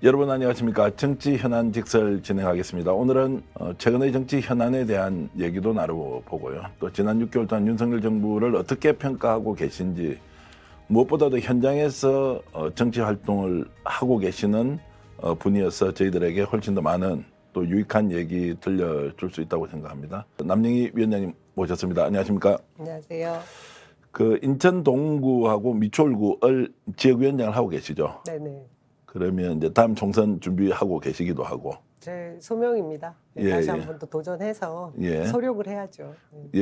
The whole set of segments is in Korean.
여러분 안녕하십니까. 정치 현안 직설 진행하겠습니다. 오늘은 최근의 정치 현안에 대한 얘기도 나눠보고요. 또 지난 6개월 동안 윤석열 정부를 어떻게 평가하고 계신지, 무엇보다도 현장에서 정치 활동을 하고 계시는 분이어서 저희들에게 훨씬 더 많은 또 유익한 얘기 들려줄 수 있다고 생각합니다. 남영희 위원장님 모셨습니다. 안녕하십니까? 안녕하세요. 그 인천 동구하고 미추홀구를 지역위원장을 하고 계시죠? 네네. 그러면 이제 다음 총선 준비하고 계시기도 하고. 제 소명입니다. 다시 한번 또 도전해서 서력을 해야죠.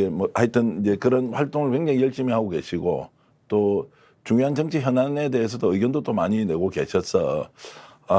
뭐 하여튼 이제 그런 활동을 굉장히 열심히 하고 계시고, 또 중요한 정치 현안에 대해서도 의견도 또 많이 내고 계셔서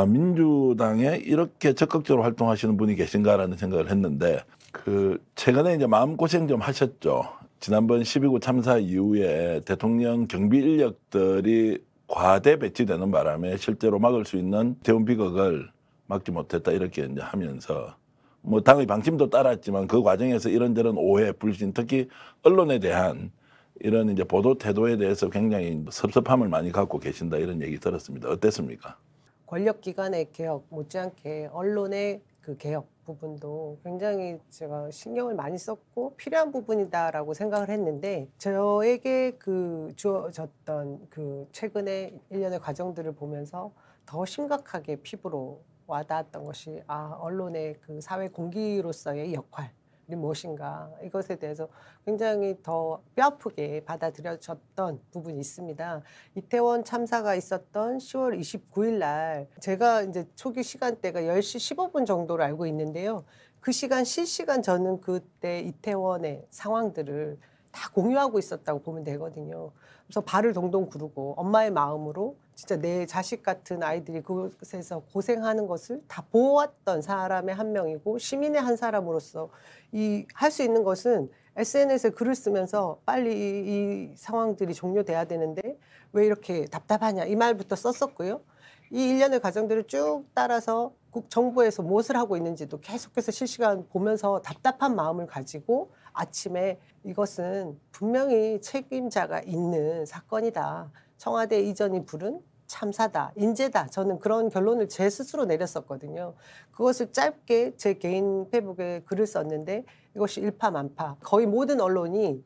민주당에 이렇게 적극적으로 활동하시는 분이 계신가라는 생각을 했는데, 그 최근에 이제 마음고생 좀 하셨죠. 지난번 12구 참사 이후에 대통령 경비 인력들이 과대 배치되는 바람에 실제로 막을 수 있는 대원 비극을 막지 못했다, 이렇게 이제 하면서 뭐 당의 방침도 따랐지만 그 과정에서 이런저런 오해, 불신, 특히 언론에 대한 이런 이제 보도 태도에 대해서 굉장히 섭섭함을 많이 갖고 계신다, 이런 얘기 들었습니다. 어땠습니까? 권력기관의 개혁 못지않게 언론의 그 개혁 부분도 굉장히 제가 신경을 많이 썼고 필요한 부분이다라고 생각을 했는데, 저에게 그 주어졌던 그 최근의 일련의 과정들을 보면서 더 심각하게 피부로 와닿았던 것이, 언론의 그 사회 공기로서의 역할이 무엇인가, 이것에 대해서 굉장히 더 뼈아프게 받아들여졌던 부분이 있습니다. 이태원 참사가 있었던 10월 29일 날 제가 이제 초기 시간대가 10시 15분 정도로 알고 있는데요. 그 시간 실시간 저는 그때 이태원의 상황들을 다 공유하고 있었다고 보면 되거든요. 그래서 발을 동동 구르고 엄마의 마음으로 진짜 내 자식 같은 아이들이 그곳에서 고생하는 것을 다 보았던 사람의 한 명이고, 시민의 한 사람으로서 할 수 있는 것은 SNS에 글을 쓰면서 빨리 이 상황들이 종료돼야 되는데 왜 이렇게 답답하냐, 이 말부터 썼었고요. 이 일련의 과정들을 쭉 따라서 정부에서 무엇을 하고 있는지도 계속해서 실시간 보면서 답답한 마음을 가지고 아침에 이것은 분명히 책임자가 있는 사건이다, 청와대 이전이 부른 참사다, 인재다, 저는 그런 결론을 제 스스로 내렸었거든요. 그것을 짧게 제 개인 페이북에 글을 썼는데 이것이 일파만파, 거의 모든 언론이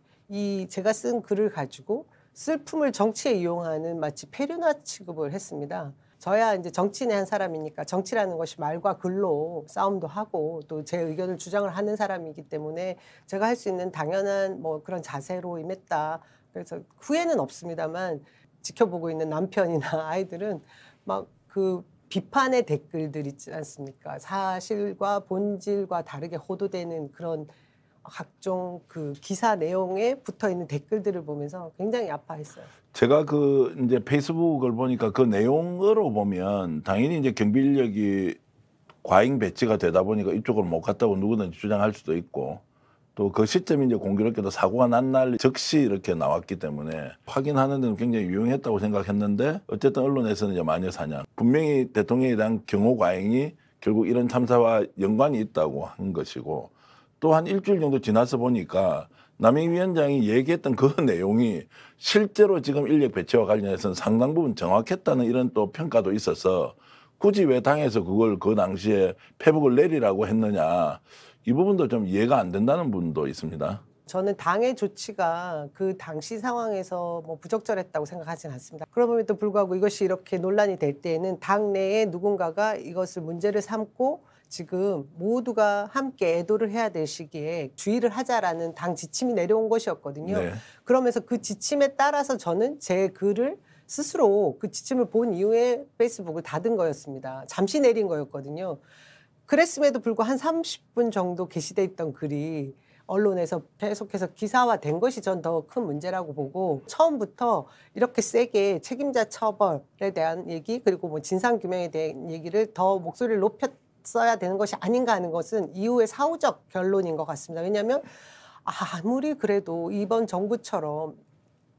제가 쓴 글을 가지고 슬픔을 정치에 이용하는 마치 페류나 취급을 했습니다. 저야 이제 정치인의 한 사람이니까 정치라는 것이 말과 글로 싸움도 하고 또 제 의견을 주장을 하는 사람이기 때문에 제가 할 수 있는 당연한 뭐 그런 자세로 임했다. 그래서 후회는 없습니다만, 지켜보고 있는 남편이나 아이들은 막 그 비판의 댓글들 있지 않습니까? 사실과 본질과 다르게 호도되는 그런 각종 그 기사 내용에 붙어 있는 댓글들을 보면서 굉장히 아파했어요. 제가 그 이제 페이스북을 보니까 그 내용으로 보면 당연히 이제 경비 인력이 과잉 배치가 되다 보니까 이쪽으로 못 갔다고 누구든지 주장할 수도 있고, 또 그 시점이 이제 공교롭게도 사고가 난 날 즉시 이렇게 나왔기 때문에 확인하는 데는 굉장히 유용했다고 생각했는데, 어쨌든 언론에서는 이제 마녀 사냥, 분명히 대통령에 대한 경호 과잉이 결국 이런 참사와 연관이 있다고 한 것이고, 또 한 일주일 정도 지나서 보니까 남영희 위원장이 얘기했던 그 내용이 실제로 지금 인력 배치와 관련해서는 상당 부분 정확했다는 이런 또 평가도 있어서, 굳이 왜 당에서 그걸 그 당시에 페북을 내리라고 했느냐, 이 부분도 좀 이해가 안 된다는 분도 있습니다. 저는 당의 조치가 그 당시 상황에서 뭐 부적절했다고 생각하지는 않습니다. 그럼에도 불구하고 이것이 이렇게 논란이 될 때에는 당내에 누군가가 이것을 문제를 삼고 지금 모두가 함께 애도를 해야 될 시기에 주의를 하자라는 당 지침이 내려온 것이었거든요. 네. 그러면서 그 지침에 따라서 저는 제 글을 스스로 그 지침을 본 이후에 페이스북을 닫은 거였습니다. 잠시 내린 거였거든요. 그랬음에도 불구하고 한 30분 정도 게시돼 있던 글이 언론에서 계속해서 기사화된 것이 전 더 큰 문제라고 보고, 처음부터 이렇게 세게 책임자 처벌에 대한 얘기, 그리고 뭐 진상규명에 대한 얘기를 더 목소리를 높였어야 되는 것이 아닌가 하는 것은 이후의 사후적 결론인 것 같습니다. 왜냐하면 아무리 그래도 이번 정부처럼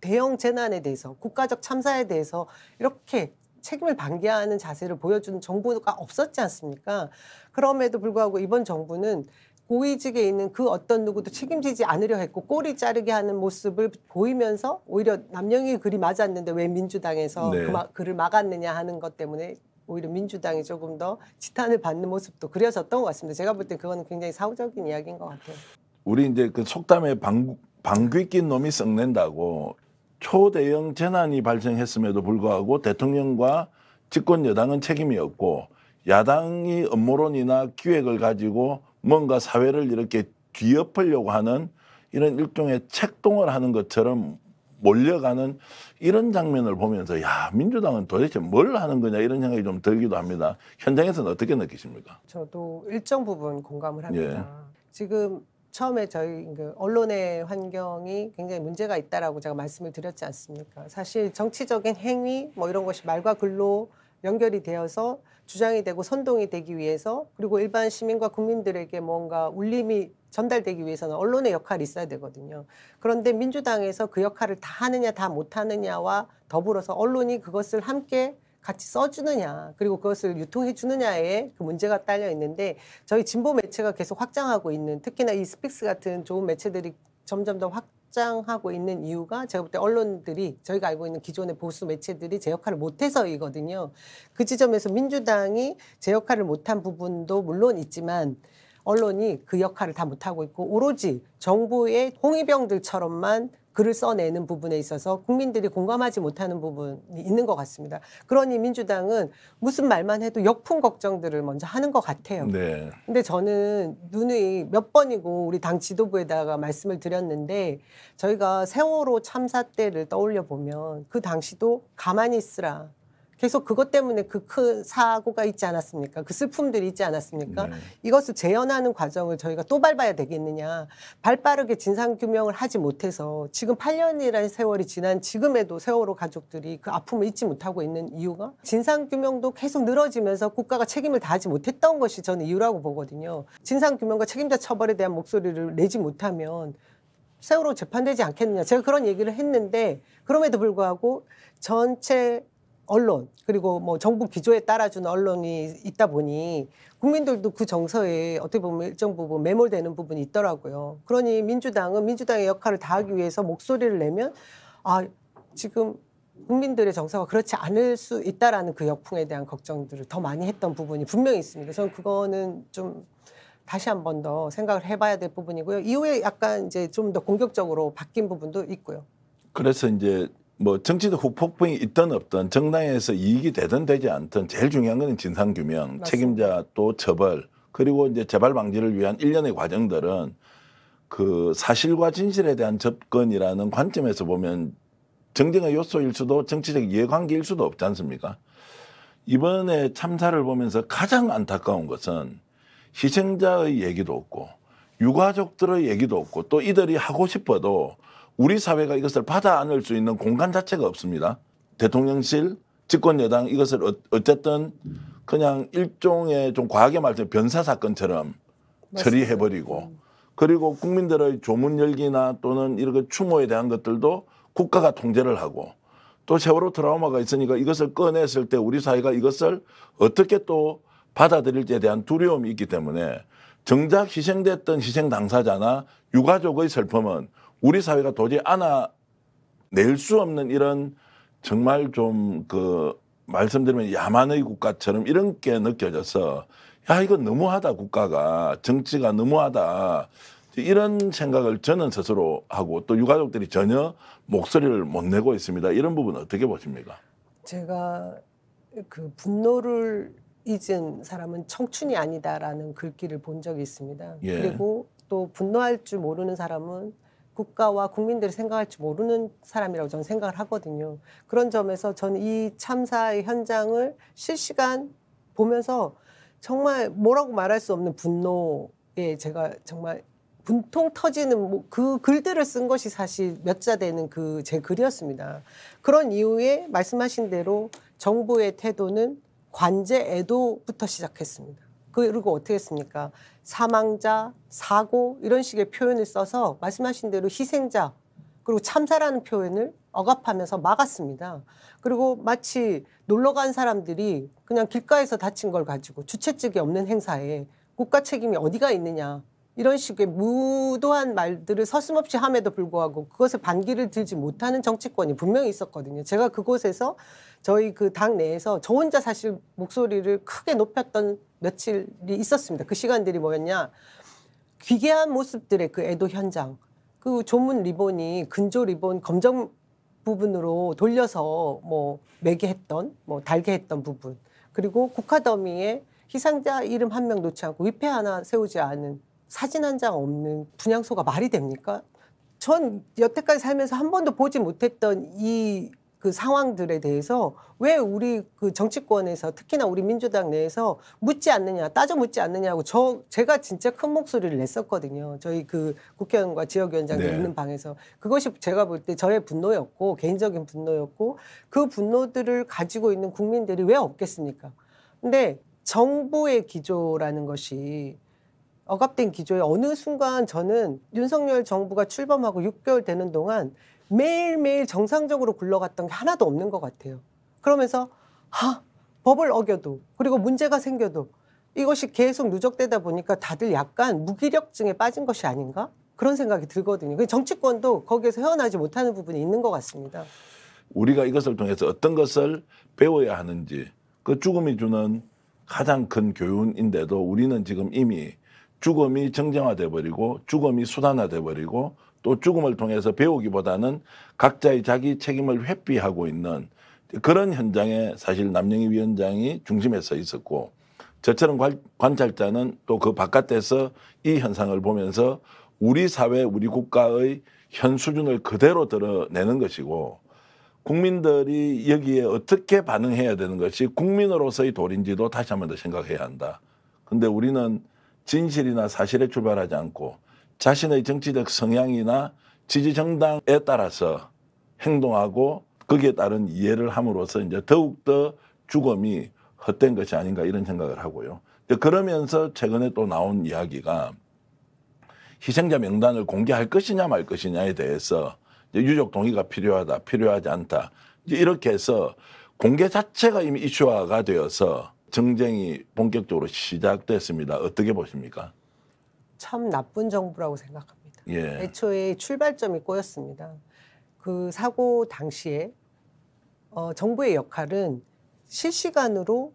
대형 재난에 대해서, 국가적 참사에 대해서 이렇게 책임을 방기하는 자세를 보여준 정부가 없었지 않습니까? 그럼에도 불구하고 이번 정부는 고위직에 있는 그 어떤 누구도 책임지지 않으려 했고 꼬리 자르게 하는 모습을 보이면서 오히려 남영희 글이 맞았는데 왜 민주당에서 네. 그 글을 막았느냐 하는 것 때문에 오히려 민주당이 조금 더 지탄을 받는 모습도 그려졌던 것 같습니다. 제가 볼 때 그거는 굉장히 사후적인 이야기인 것 같아요. 우리 이제 그 속담에 방귀 낀 놈이 썩낸다고 초대형 재난이 발생했음에도 불구하고 대통령과 집권 여당은 책임이 없고 야당이 음모론이나 기획을 가지고 뭔가 사회를 이렇게 뒤엎으려고 하는 이런 일종의 책동을 하는 것처럼 몰려가는 이런 장면을 보면서 야, 민주당은 도대체 뭘 하는 거냐 이런 생각이 좀 들기도 합니다. 현장에서는 어떻게 느끼십니까? 저도 일정 부분 공감을 합니다. 지금 처음에 저희 그 언론의 환경이 굉장히 문제가 있다라고 제가 말씀을 드렸지 않습니까? 사실 정치적인 행위 뭐 이런 것이 말과 글로 연결이 되어서 주장이 되고 선동이 되기 위해서 그리고 일반 시민과 국민들에게 뭔가 울림이 전달되기 위해서는 언론의 역할이 있어야 되거든요. 그런데 민주당에서 그 역할을 다 하느냐 다 못하느냐와 더불어서 언론이 그것을 함께 같이 써주느냐 그리고 그것을 유통해 주느냐에 그 문제가 딸려 있는데 저희 진보 매체가 계속 확장하고 있는 특히나 이 스픽스 같은 좋은 매체들이 점점 더 확장하고 있는 이유가 제가 볼 때 언론들이 저희가 알고 있는 기존의 보수 매체들이 제 역할을 못해서이거든요. 그 지점에서 민주당이 제 역할을 못한 부분도 물론 있지만 언론이 그 역할을 다 못하고 있고 오로지 정부의 홍위병들처럼만 글을 써내는 부분에 있어서 국민들이 공감하지 못하는 부분이 있는 것 같습니다. 그러니 민주당은 무슨 말만 해도 역풍 걱정들을 먼저 하는 것 같아요. 네. 근데 저는 누누이 몇 번이고 우리 당 지도부에다가 말씀을 드렸는데 저희가 세월호 참사 때를 떠올려 보면 그 당시도 가만히 있으라. 계속 그것 때문에 그 큰 사고가 있지 않았습니까? 그 슬픔들이 있지 않았습니까? 네. 이것을 재현하는 과정을 저희가 또 밟아야 되겠느냐. 발빠르게 진상규명을 하지 못해서 지금 8년이라는 세월이 지난 지금에도 세월호 가족들이 그 아픔을 잊지 못하고 있는 이유가 진상규명도 계속 늘어지면서 국가가 책임을 다하지 못했던 것이 저는 이유라고 보거든요. 진상규명과 책임자 처벌에 대한 목소리를 내지 못하면 세월호 재판되지 않겠느냐. 제가 그런 얘기를 했는데 그럼에도 불구하고 전체 언론 그리고 뭐 정부 기조에 따라주는 언론이 있다 보니 국민들도 그 정서에 어떻게 보면 일정 부분 매몰되는 부분이 있더라고요. 그러니 민주당은 민주당의 역할을 다하기 위해서 목소리를 내면 아 지금 국민들의 정서가 그렇지 않을 수 있다라는 그 역풍에 대한 걱정들을 더 많이 했던 부분이 분명히 있습니다. 저는 그거는 좀 다시 한 번 더 생각을 해봐야 될 부분이고요. 이후에 약간 이제 좀 더 공격적으로 바뀐 부분도 있고요. 그래서 이제 뭐 정치적 후폭풍이 있든 없든 정당에서 이익이 되든 되지 않든 제일 중요한 건 진상규명, 맞습니다. 책임자 또 처벌 그리고 이제 재발 방지를 위한 일련의 과정들은 그 사실과 진실에 대한 접근이라는 관점에서 보면 정쟁의 요소일 수도 정치적 이해관계일 수도 없지 않습니까? 이번에 참사를 보면서 가장 안타까운 것은 희생자의 얘기도 없고 유가족들의 얘기도 없고 또 이들이 하고 싶어도 우리 사회가 이것을 받아 안을 수 있는 공간 자체가 없습니다. 대통령실, 집권 여당 이것을 어쨌든 그냥 일종의 좀 과하게 말해서 변사 사건처럼 처리해버리고 그리고 국민들의 조문 열기나 또는 이렇게 추모에 대한 것들도 국가가 통제를 하고 또 세월호 트라우마가 있으니까 이것을 꺼냈을 때 우리 사회가 이것을 어떻게 또 받아들일지에 대한 두려움이 있기 때문에 정작 희생됐던 희생 당사자나 유가족의 슬픔은 우리 사회가 도저히 안아낼 수 없는 이런 정말 좀 그 말씀드리면 야만의 국가처럼 이런 게 느껴져서 야 이거 너무하다 국가가 정치가 너무하다 이런 생각을 저는 스스로 하고 또 유가족들이 전혀 목소리를 못 내고 있습니다. 이런 부분 어떻게 보십니까? 제가 그 분노를 잊은 사람은 청춘이 아니다라는 글귀를 본 적이 있습니다. 예. 그리고 또 분노할 줄 모르는 사람은 국가와 국민들이 생각할 줄 모르는 사람이라고 저는 생각을 하거든요. 그런 점에서 저는 이 참사의 현장을 실시간 보면서 정말 뭐라고 말할 수 없는 분노에 제가 정말 분통 터지는 그 글들을 쓴 것이 사실 몇 자 되는 그 제 글이었습니다. 그런 이후에 말씀하신 대로 정부의 태도는 관제 애도부터 시작했습니다. 그리고 어떻게 했습니까? 사망자, 사고 이런 식의 표현을 써서 말씀하신 대로 희생자 그리고 참사라는 표현을 억압하면서 막았습니다. 그리고 마치 놀러 간 사람들이 그냥 길가에서 다친 걸 가지고 주최 측이 없는 행사에 국가 책임이 어디가 있느냐 이런 식의 무도한 말들을 서슴없이 함에도 불구하고 그것에 반기를 들지 못하는 정치권이 분명히 있었거든요. 제가 그곳에서 저희 그 당 내에서 저 혼자 사실 목소리를 크게 높였던 며칠이 있었습니다. 그 시간들이 뭐였냐. 기괴한 모습들의 그 애도 현장, 그 조문 리본이 근조 리본 검정 부분으로 돌려서 뭐 매게 했던, 뭐 달게 했던 부분, 그리고 국화 더미에 희생자 이름 한 명 놓지 않고 위패 하나 세우지 않은 사진 한 장 없는 분향소가 말이 됩니까? 전 여태까지 살면서 한 번도 보지 못했던 이 그 상황들에 대해서 왜 우리 그 정치권에서 특히나 우리 민주당 내에서 묻지 않느냐, 따져 묻지 않느냐고 제가 진짜 큰 목소리를 냈었거든요. 저희 그 국회의원과 지역위원장들 네. 있는 방에서. 그것이 제가 볼 때 저의 분노였고 개인적인 분노였고 그 분노들을 가지고 있는 국민들이 왜 없겠습니까? 근데 정부의 기조라는 것이 억압된 기조에 어느 순간 저는 윤석열 정부가 출범하고 6개월 되는 동안 매일매일 정상적으로 굴러갔던 게 하나도 없는 것 같아요. 그러면서 법을 어겨도 그리고 문제가 생겨도 이것이 계속 누적되다 보니까 다들 약간 무기력증에 빠진 것이 아닌가? 그런 생각이 들거든요. 정치권도 거기에서 헤어나지 못하는 부분이 있는 것 같습니다. 우리가 이것을 통해서 어떤 것을 배워야 하는지, 그 죽음이 주는 가장 큰 교훈인데도 우리는 지금 이미 죽음이 정쟁화돼 버리고 죽음이 수단화돼 버리고 또 죽음을 통해서 배우기보다는 각자의 자기 책임을 회피하고 있는 그런 현장에 사실 남영희 위원장이 중심에 서 있었고, 저처럼 관찰자는 또 그 바깥에서 이 현상을 보면서 우리 사회, 우리 국가의 현 수준을 그대로 드러내는 것이고, 국민들이 여기에 어떻게 반응해야 되는 것이 국민으로서의 도리인지도 다시 한 번 더 생각해야 한다. 근데 우리는 진실이나 사실에 출발하지 않고 자신의 정치적 성향이나 지지 정당에 따라서 행동하고 거기에 따른 이해를 함으로써 이제 더욱더 죽음이 헛된 것이 아닌가 이런 생각을 하고요. 그러면서 최근에 또 나온 이야기가 희생자 명단을 공개할 것이냐 말 것이냐에 대해서 유족 동의가 필요하다, 필요하지 않다. 이제 이렇게 해서 공개 자체가 이미 이슈화가 되어서 정쟁이 본격적으로 시작됐습니다. 어떻게 보십니까? 참 나쁜 정부라고 생각합니다. 예. 애초에 출발점이 꼬였습니다. 그 사고 당시에 정부의 역할은 실시간으로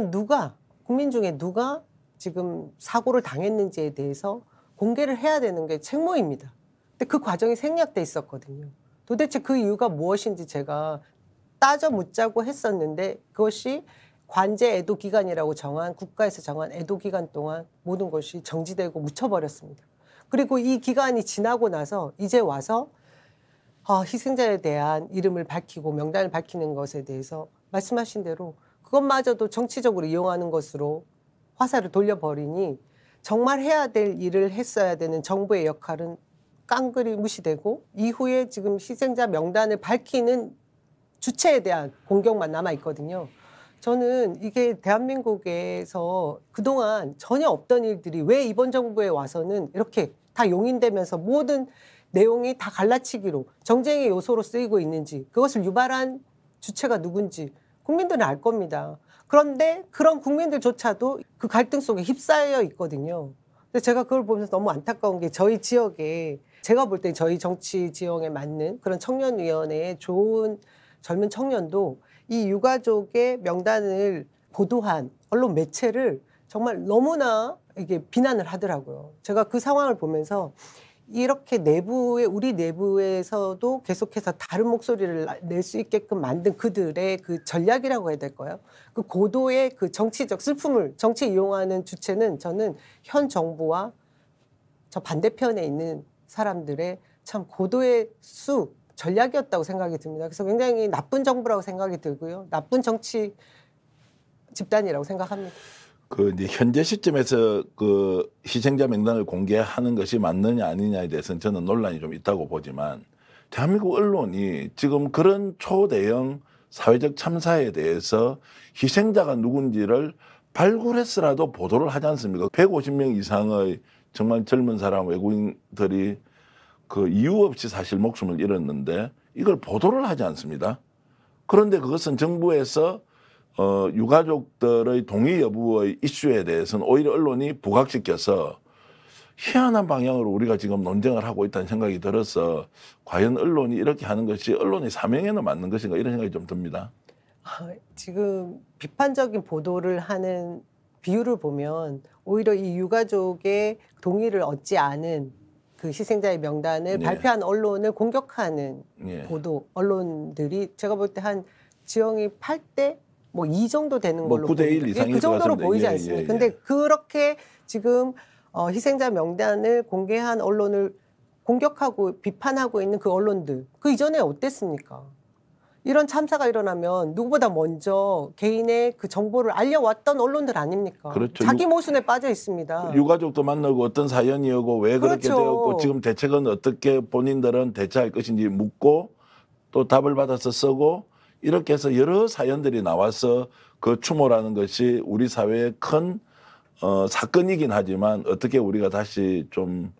누가 국민 중에 누가 지금 사고를 당했는지에 대해서 공개를 해야 되는 게 책무입니다. 근데 그 과정이 생략돼 있었거든요. 도대체 그 이유가 무엇인지 제가 따져 묻자고 했었는데 그것이 관제 애도 기간이라고 국가에서 정한 애도 기간 동안 모든 것이 정지되고 묻혀버렸습니다. 그리고 이 기간이 지나고 나서 이제 와서 희생자에 대한 이름을 밝히고 명단을 밝히는 것에 대해서 말씀하신 대로 그것마저도 정치적으로 이용하는 것으로 화살을 돌려버리니 정말 해야 될 일을 했어야 되는 정부의 역할은 깡그리 무시되고 이후에 지금 희생자 명단을 밝히는 주체에 대한 공격만 남아있거든요. 저는 이게 대한민국에서 그동안 전혀 없던 일들이 왜 이번 정부에 와서는 이렇게 다 용인되면서 모든 내용이 다 갈라치기로 정쟁의 요소로 쓰이고 있는지 그것을 유발한 주체가 누군지 국민들은 알 겁니다. 그런데 그런 국민들조차도 그 갈등 속에 휩싸여 있거든요. 근데 제가 그걸 보면서 너무 안타까운 게 저희 지역에 제가 볼 때 저희 정치 지형에 맞는 그런 청년위원회의 좋은 젊은 청년도 이 유가족의 명단을 보도한 언론 매체를 정말 너무나 이게 비난을 하더라고요. 제가 그 상황을 보면서 이렇게 우리 내부에서도 계속해서 다른 목소리를 낼 수 있게끔 만든 그들의 그 전략이라고 해야 될까요? 그 고도의 그 정치적 슬픔을 정치 이용하는 주체는 저는 현 정부와 저 반대편에 있는 사람들의 참 고도의 전략이었다고 생각이 듭니다. 그래서 굉장히 나쁜 정부라고 생각이 들고요. 나쁜 정치 집단이라고 생각합니다. 이제 현재 시점에서 그 희생자 명단을 공개하는 것이 맞느냐 아니냐에 대해서는 저는 논란이 좀 있다고 보지만 대한민국 언론이 지금 그런 초대형 사회적 참사에 대해서 희생자가 누군지를 발굴했으라도 보도를 하지 않습니까? 150명 이상의 정말 젊은 사람 외국인들이 그 이유 없이 사실 목숨을 잃었는데 이걸 보도를 하지 않습니다. 그런데 그것은 정부에서 유가족들의 동의 여부의 이슈에 대해서는 오히려 언론이 부각시켜서 희한한 방향으로 우리가 지금 논쟁을 하고 있다는 생각이 들어서 과연 언론이 이렇게 하는 것이 언론의 사명에는 맞는 것인가 이런 생각이 좀 듭니다. 지금 비판적인 보도를 하는 비율을 보면 오히려 이 유가족의 동의를 얻지 않은 그 희생자의 명단을 예. 발표한 언론을 공격하는 예. 보도 언론들이 제가 볼 때 한 지형이 8대 뭐 2 정도 되는 뭐 걸로 9대 1 보입니다. 이상일 그 것 정도로 같은데. 보이지 예, 않습니까? 예, 예. 근데 그렇게 지금 희생자 명단을 공개한 언론을 공격하고 비판하고 있는 그 언론들 그 이전에 어땠습니까? 이런 참사가 일어나면 누구보다 먼저 개인의 그 정보를 알려왔던 언론들 아닙니까? 그렇죠. 자기 모순에 빠져 있습니다. 유가족도 만나고 어떤 사연이었고 왜 그렇게 그렇죠. 되었고 지금 대책은 어떻게 본인들은 대처할 것인지 묻고 또 답을 받아서 쓰고 이렇게 해서 여러 사연들이 나와서 그 추모라는 것이 우리 사회의 큰 사건이긴 하지만 어떻게 우리가 다시 좀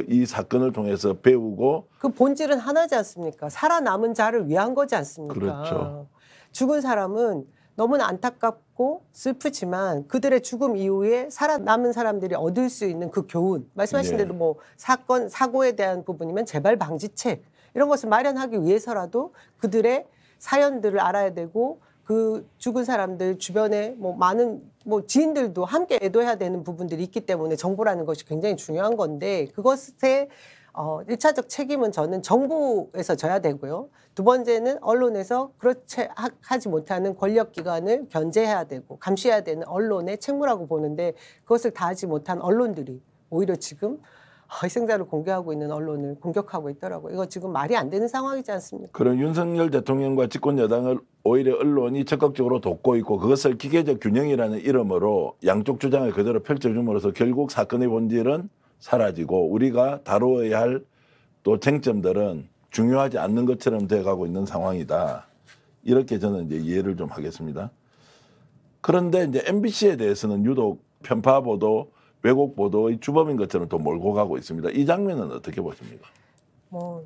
이 사건을 통해서 배우고 그 본질은 하나지 않습니까? 살아남은 자를 위한 거지 않습니까? 그렇죠. 죽은 사람은 너무나 안타깝고 슬프지만 그들의 죽음 이후에 살아남은 사람들이 얻을 수 있는 그 교훈 말씀하신 예. 대로 뭐 사고에 대한 부분이면 재발 방지책 이런 것을 마련하기 위해서라도 그들의 사연들을 알아야 되고 그 죽은 사람들 주변에 뭐 많은 뭐 지인들도 함께 애도해야 되는 부분들이 있기 때문에 정보라는 것이 굉장히 중요한 건데 그것에 1차적 책임은 저는 정부에서 져야 되고요. 두 번째는 언론에서 그렇지 하지 못하는 권력기관을 견제해야 되고 감시해야 되는 언론의 책무라고 보는데 그것을 다 하지 못한 언론들이 오히려 지금 희생자를 공개하고 있는 언론을 공격하고 있더라고요. 이거 지금 말이 안 되는 상황이지 않습니까? 그런 윤석열 대통령과 집권 여당을 오히려 언론이 적극적으로 돕고 있고 그것을 기계적 균형이라는 이름으로 양쪽 주장을 그대로 펼쳐줌으로써 결국 사건의 본질은 사라지고 우리가 다루어야 할 또 쟁점들은 중요하지 않는 것처럼 돼가고 있는 상황이다. 이렇게 저는 이제 이해를 좀 하겠습니다. 그런데 이제 MBC에 대해서는 유독 편파 보도, 왜곡 보도의 주범인 것처럼 또 몰고 가고 있습니다. 이 장면은 어떻게 보십니까? 뭐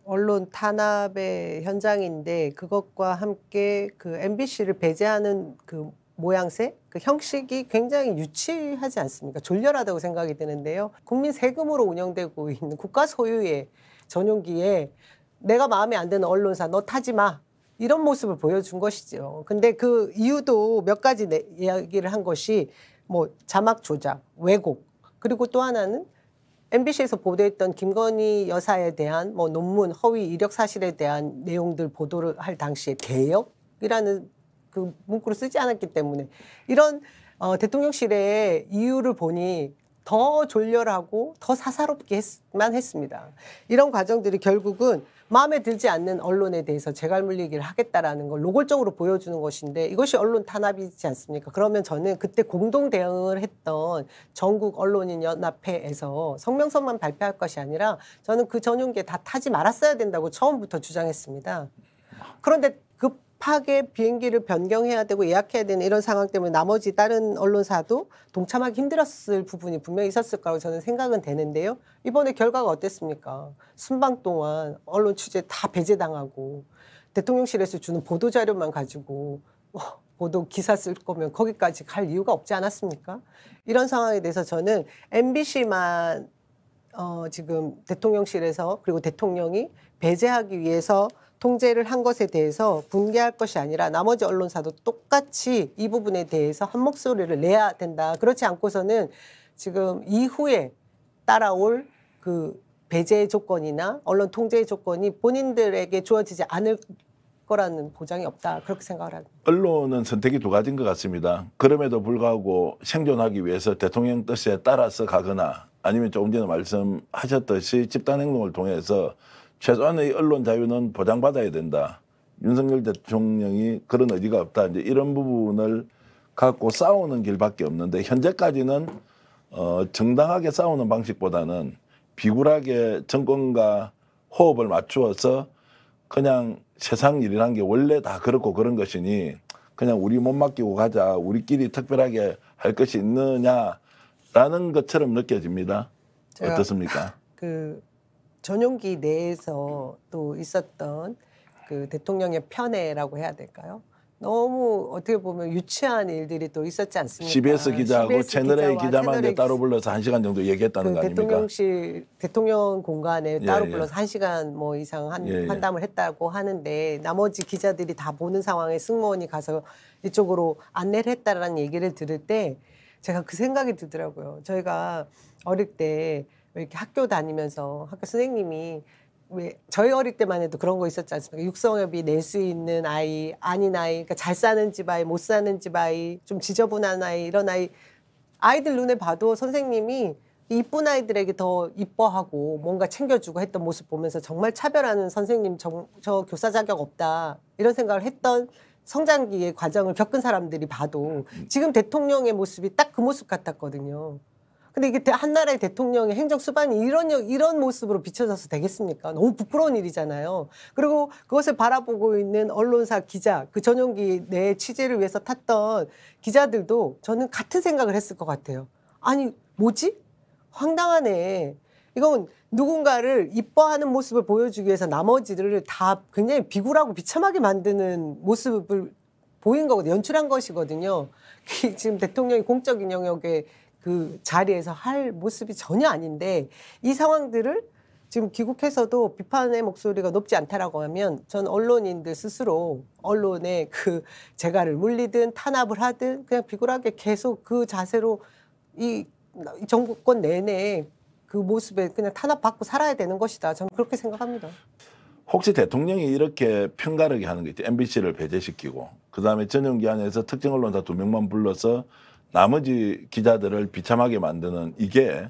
언론 탄압의 현장인데 그것과 함께 그 MBC를 배제하는 그 모양새, 그 형식이 굉장히 유치하지 않습니까? 졸렬하다고 생각이 드는데요. 국민 세금으로 운영되고 있는 국가 소유의 전용기에 내가 마음에 안 드는 언론사 너 타지 마. 이런 모습을 보여준 것이죠. 근데 그 이유도 몇 가지 이야기를 한 것이 뭐 자막 조작, 왜곡, 그리고 또 하나는 MBC에서 보도했던 김건희 여사에 대한 뭐 논문, 허위 이력 사실에 대한 내용들 보도를 할 당시에 개혁이라는 그 문구를 쓰지 않았기 때문에 이런 대통령실의 이유를 보니 더 졸렬하고 더 사사롭게만 했습니다. 이런 과정들이 결국은 마음에 들지 않는 언론에 대해서 재갈 물리기를 하겠다라는 걸 노골적으로 보여주는 것인데 이것이 언론 탄압이지 않습니까? 그러면 저는 그때 공동 대응을 했던 전국 언론인 연합회에서 성명서만 발표할 것이 아니라 저는 그 전용기에 다 타지 말았어야 된다고 처음부터 주장했습니다. 그런데 급하게 비행기를 변경해야 되고 예약해야 되는 이런 상황 때문에 나머지 다른 언론사도 동참하기 힘들었을 부분이 분명히 있었을 거라고 저는 생각은 되는데요. 이번에 결과가 어땠습니까? 순방 동안 언론 취재 다 배제당하고 대통령실에서 주는 보도자료만 가지고 보도 기사 쓸 거면 거기까지 갈 이유가 없지 않았습니까? 이런 상황에 대해서 저는 MBC만 지금 대통령실에서 그리고 대통령이 배제하기 위해서 통제를 한 것에 대해서 분개할 것이 아니라 나머지 언론사도 똑같이 이 부분에 대해서 한 목소리를 내야 된다. 그렇지 않고서는 지금 이후에 따라올 그 배제 조건이나 언론 통제 조건이 본인들에게 주어지지 않을 거라는 보장이 없다. 그렇게 생각을 합니다. 언론은 선택이 두 가지인 것 같습니다. 그럼에도 불구하고 생존하기 위해서 대통령 뜻에 따라서 가거나 아니면 조금 전에 말씀하셨듯이 집단행동을 통해서 최소한의 언론 자유는 보장받아야 된다. 윤석열 대통령이 그런 의지가 없다. 이제 이런 부분을 갖고 싸우는 길밖에 없는데 현재까지는 정당하게 싸우는 방식보다는 비굴하게 정권과 호흡을 맞추어서 그냥 세상 일이란 게 원래 다 그렇고 그런 것이니 그냥 우리 못 맡기고 가자. 우리끼리 특별하게 할 것이 있느냐라는 것처럼 느껴집니다. 어떻습니까? 그 전용기 내에서 또 있었던 그 대통령의 편애라고 해야 될까요? 너무 어떻게 보면 유치한 일들이 또 있었지 않습니까? CBS 기자하고 CBS 채널A 기자와 기자만 이제 채널A 따로 불러서 1시간 정도 얘기했다는 그 거 아닙니까? 대통령실 대통령 공간에 예, 따로 예. 불러서 1시간 뭐 이상 예, 예. 환담을 했다고 하는데 나머지 기자들이 다 보는 상황에 승무원이 가서 이쪽으로 안내를 했다라는 얘기를 들을 때 제가 그 생각이 들더라고요. 저희가 어릴 때 이렇게 학교 다니면서 학교 선생님이 왜 저희 어릴 때만 해도 그런 거 있었지 않습니까? 육성협이 낼 수 있는 아이, 아닌 아이, 그러니까 잘 사는 집 아이, 못 사는 집 아이, 좀 지저분한 아이, 이런 아이 아이들 눈에 봐도 선생님이 이쁜 아이들에게 더 이뻐하고 뭔가 챙겨주고 했던 모습 보면서 정말 차별하는 선생님 저 교사 자격 없다 이런 생각을 했던 성장기의 과정을 겪은 사람들이 봐도 지금 대통령의 모습이 딱 그 모습 같았거든요. 근데 이게 한 나라의 대통령의 행정 수반이 이런 모습으로 비춰져서 되겠습니까? 너무 부끄러운 일이잖아요. 그리고 그것을 바라보고 있는 언론사 기자, 그 전용기 내 취재를 위해서 탔던 기자들도 저는 같은 생각을 했을 것 같아요. 아니, 뭐지? 황당하네. 이건 누군가를 이뻐하는 모습을 보여주기 위해서 나머지들을 다 굉장히 비굴하고 비참하게 만드는 모습을 보인 거거든요. 연출한 것이거든요. 지금 대통령이 공적인 영역에 그 자리에서 할 모습이 전혀 아닌데 이 상황들을 지금 귀국해서도 비판의 목소리가 높지 않다라고 하면 전 언론인들 스스로 언론의 그 재갈을 물리든 탄압을 하든 그냥 비굴하게 계속 그 자세로 이 정부권 내내 그 모습에 그냥 탄압받고 살아야 되는 것이다. 저는 그렇게 생각합니다. 혹시 대통령이 이렇게 편가르게 하는 게 있죠. MBC를 배제시키고 그다음에 전용기 안에서 특정 언론사 2명만 불러서 나머지 기자들을 비참하게 만드는 이게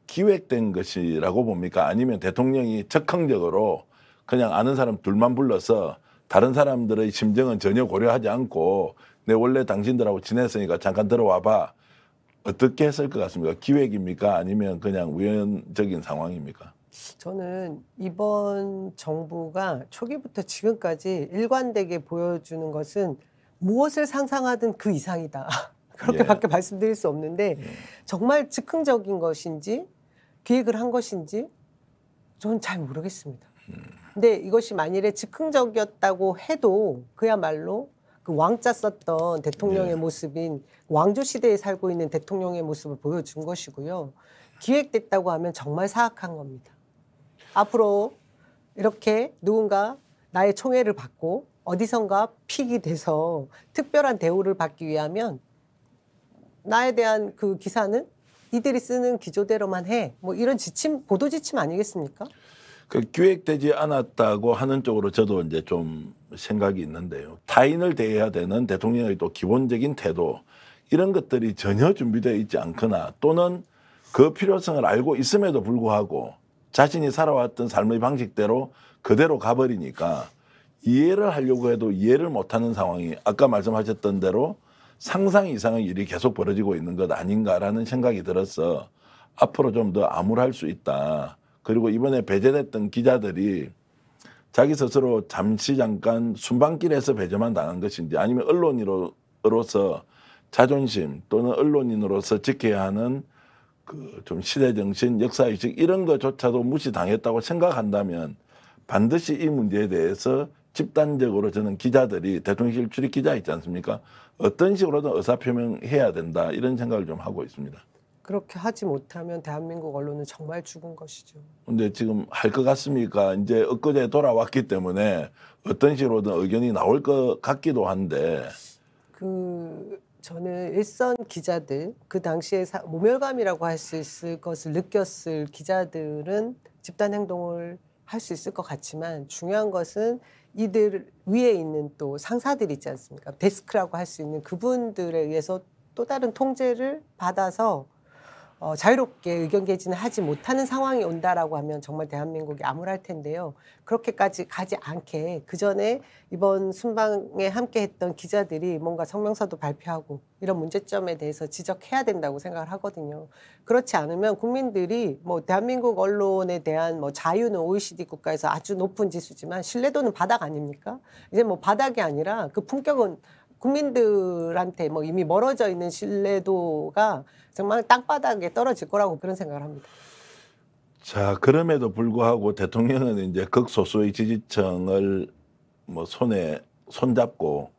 기획된 것이라고 봅니까? 아니면 대통령이 적극적으로 그냥 아는 사람 둘만 불러서 다른 사람들의 심정은 전혀 고려하지 않고 내 원래 당신들하고 지냈으니까 잠깐 들어와봐. 어떻게 했을 것 같습니까? 기획입니까? 아니면 그냥 우연적인 상황입니까? 저는 이번 정부가 초기부터 지금까지 일관되게 보여주는 것은 무엇을 상상하든 그 이상이다. 그렇게밖에 말씀드릴 수 없는데 정말 즉흥적인 것인지 기획을 한 것인지 저는 잘 모르겠습니다. 근데 이것이 만일에 즉흥적이었다고 해도 그야말로 그 왕자 썼던 대통령의 모습인 왕조 시대에 살고 있는 대통령의 모습을 보여준 것이고요. 기획됐다고 하면 정말 사악한 겁니다. 앞으로 이렇게 누군가 나의 총애를 받고 어디선가 픽이 돼서 특별한 대우를 받기 위하면 나에 대한 그 기사는 이들이 쓰는 기조대로만 해. 뭐 이런 지침, 보도 지침 아니겠습니까? 그 기획되지 않았다고 하는 쪽으로 저도 이제 좀 생각이 있는데요. 타인을 대해야 되는 대통령의 또 기본적인 태도 이런 것들이 전혀 준비되어 있지 않거나 또는 그 필요성을 알고 있음에도 불구하고 자신이 살아왔던 삶의 방식대로 그대로 가버리니까 이해를 하려고 해도 이해를 못하는 상황이 아까 말씀하셨던 대로 상상 이상의 일이 계속 벌어지고 있는 것 아닌가라는 생각이 들어서 앞으로 좀 더 암울할 수 있다. 그리고 이번에 배제됐던 기자들이 자기 스스로 잠깐 순방길에서 배제만 당한 것인지 아니면 언론인으로서 자존심 또는 언론인으로서 지켜야 하는 그 좀 시대정신, 역사의식 이런 것조차도 무시당했다고 생각한다면 반드시 이 문제에 대해서 집단적으로 저는 기자들이 대통령실 출입 기자 있지 않습니까? 어떤 식으로든 의사표명해야 된다 이런 생각을 좀 하고 있습니다. 그렇게 하지 못하면 대한민국 언론은 정말 죽은 것이죠. 근데 지금 할 것 같습니까? 이제 엊그제 돌아왔기 때문에 어떤 식으로든 의견이 나올 것 같기도 한데. 저는 일선 기자들, 그 당시에 모멸감이라고 할 수 있을 것을 느꼈을 기자들은 집단 행동을 할 수 있을 것 같지만 중요한 것은 이들 위에 있는 또 상사들 있지 않습니까? 데스크라고 할 수 있는 그분들에 의해서 또 다른 통제를 받아서 자유롭게 의견 개진을 하지 못하는 상황이 온다라고 하면 정말 대한민국이 암울할 텐데요. 그렇게까지 가지 않게 그전에 이번 순방에 함께했던 기자들이 뭔가 성명서도 발표하고 이런 문제점에 대해서 지적해야 된다고 생각을 하거든요. 그렇지 않으면 국민들이 뭐 대한민국 언론에 대한 뭐 자유는 OECD 국가에서 아주 높은 지수지만 신뢰도는 바닥 아닙니까? 이제 뭐 바닥이 아니라 그 품격은 국민들한테 뭐 이미 멀어져 있는 신뢰도가 정말 땅바닥에 떨어질 거라고 그런 생각을 합니다. 자, 그럼에도 불구하고 대통령은 이제 극소수의 지지층을 뭐 손잡고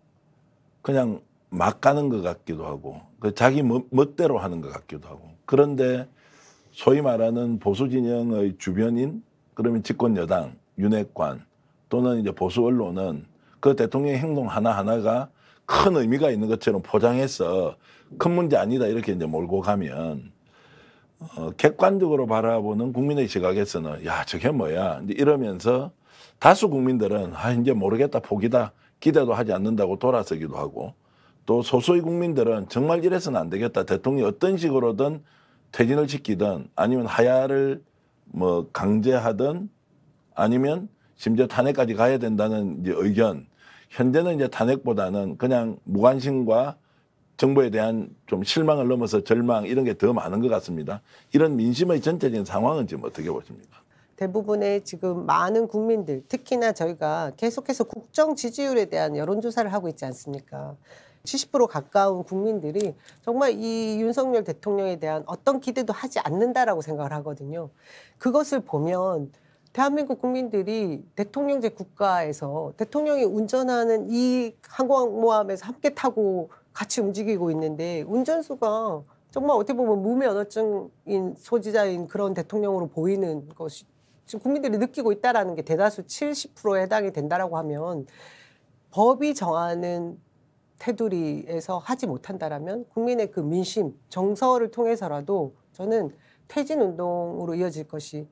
그냥 막 가는 것 같기도 하고 그 자기 멋대로 하는 것 같기도 하고 그런데 소위 말하는 보수 진영의 주변인 그러면 집권 여당, 윤핵관 또는 이제 보수 언론은 그 대통령의 행동 하나하나가 큰 의미가 있는 것처럼 포장해서 큰 문제 아니다 이렇게 이제 몰고 가면 객관적으로 바라보는 국민의 시각에서는 야 저게 뭐야 이제 이러면서 다수 국민들은 아 이제 모르겠다 포기다 기대도 하지 않는다고 돌아서기도 하고 또 소수의 국민들은 정말 이래서는 안 되겠다 대통령이 어떤 식으로든 퇴진을 시키든 아니면 하야를 뭐 강제하든 아니면 심지어 탄핵까지 가야 된다는 이제 의견 현재는 이제 탄핵보다는 그냥 무관심과 정부에 대한 좀 실망을 넘어서 절망 이런 게 더 많은 것 같습니다. 이런 민심의 전체적인 상황은 지금 어떻게 보십니까? 대부분의 지금 많은 국민들, 특히나 저희가 계속해서 국정 지지율에 대한 여론조사를 하고 있지 않습니까? 70% 가까운 국민들이 정말 이 윤석열 대통령에 대한 어떤 기대도 하지 않는다라고 생각을 하거든요. 그것을 보면 대한민국 국민들이 대통령제 국가에서 대통령이 운전하는 이 항공모함에서 함께 타고 같이 움직이고 있는데 운전수가 정말 어떻게 보면 무면허증인 소지자인 그런 대통령으로 보이는 것이 지금 국민들이 느끼고 있다는 게 대다수 70%에 해당이 된다라고 하면 법이 정하는 테두리에서 하지 못한다라면 국민의 그 민심, 정서를 통해서라도 저는 퇴진 운동으로 이어질 것이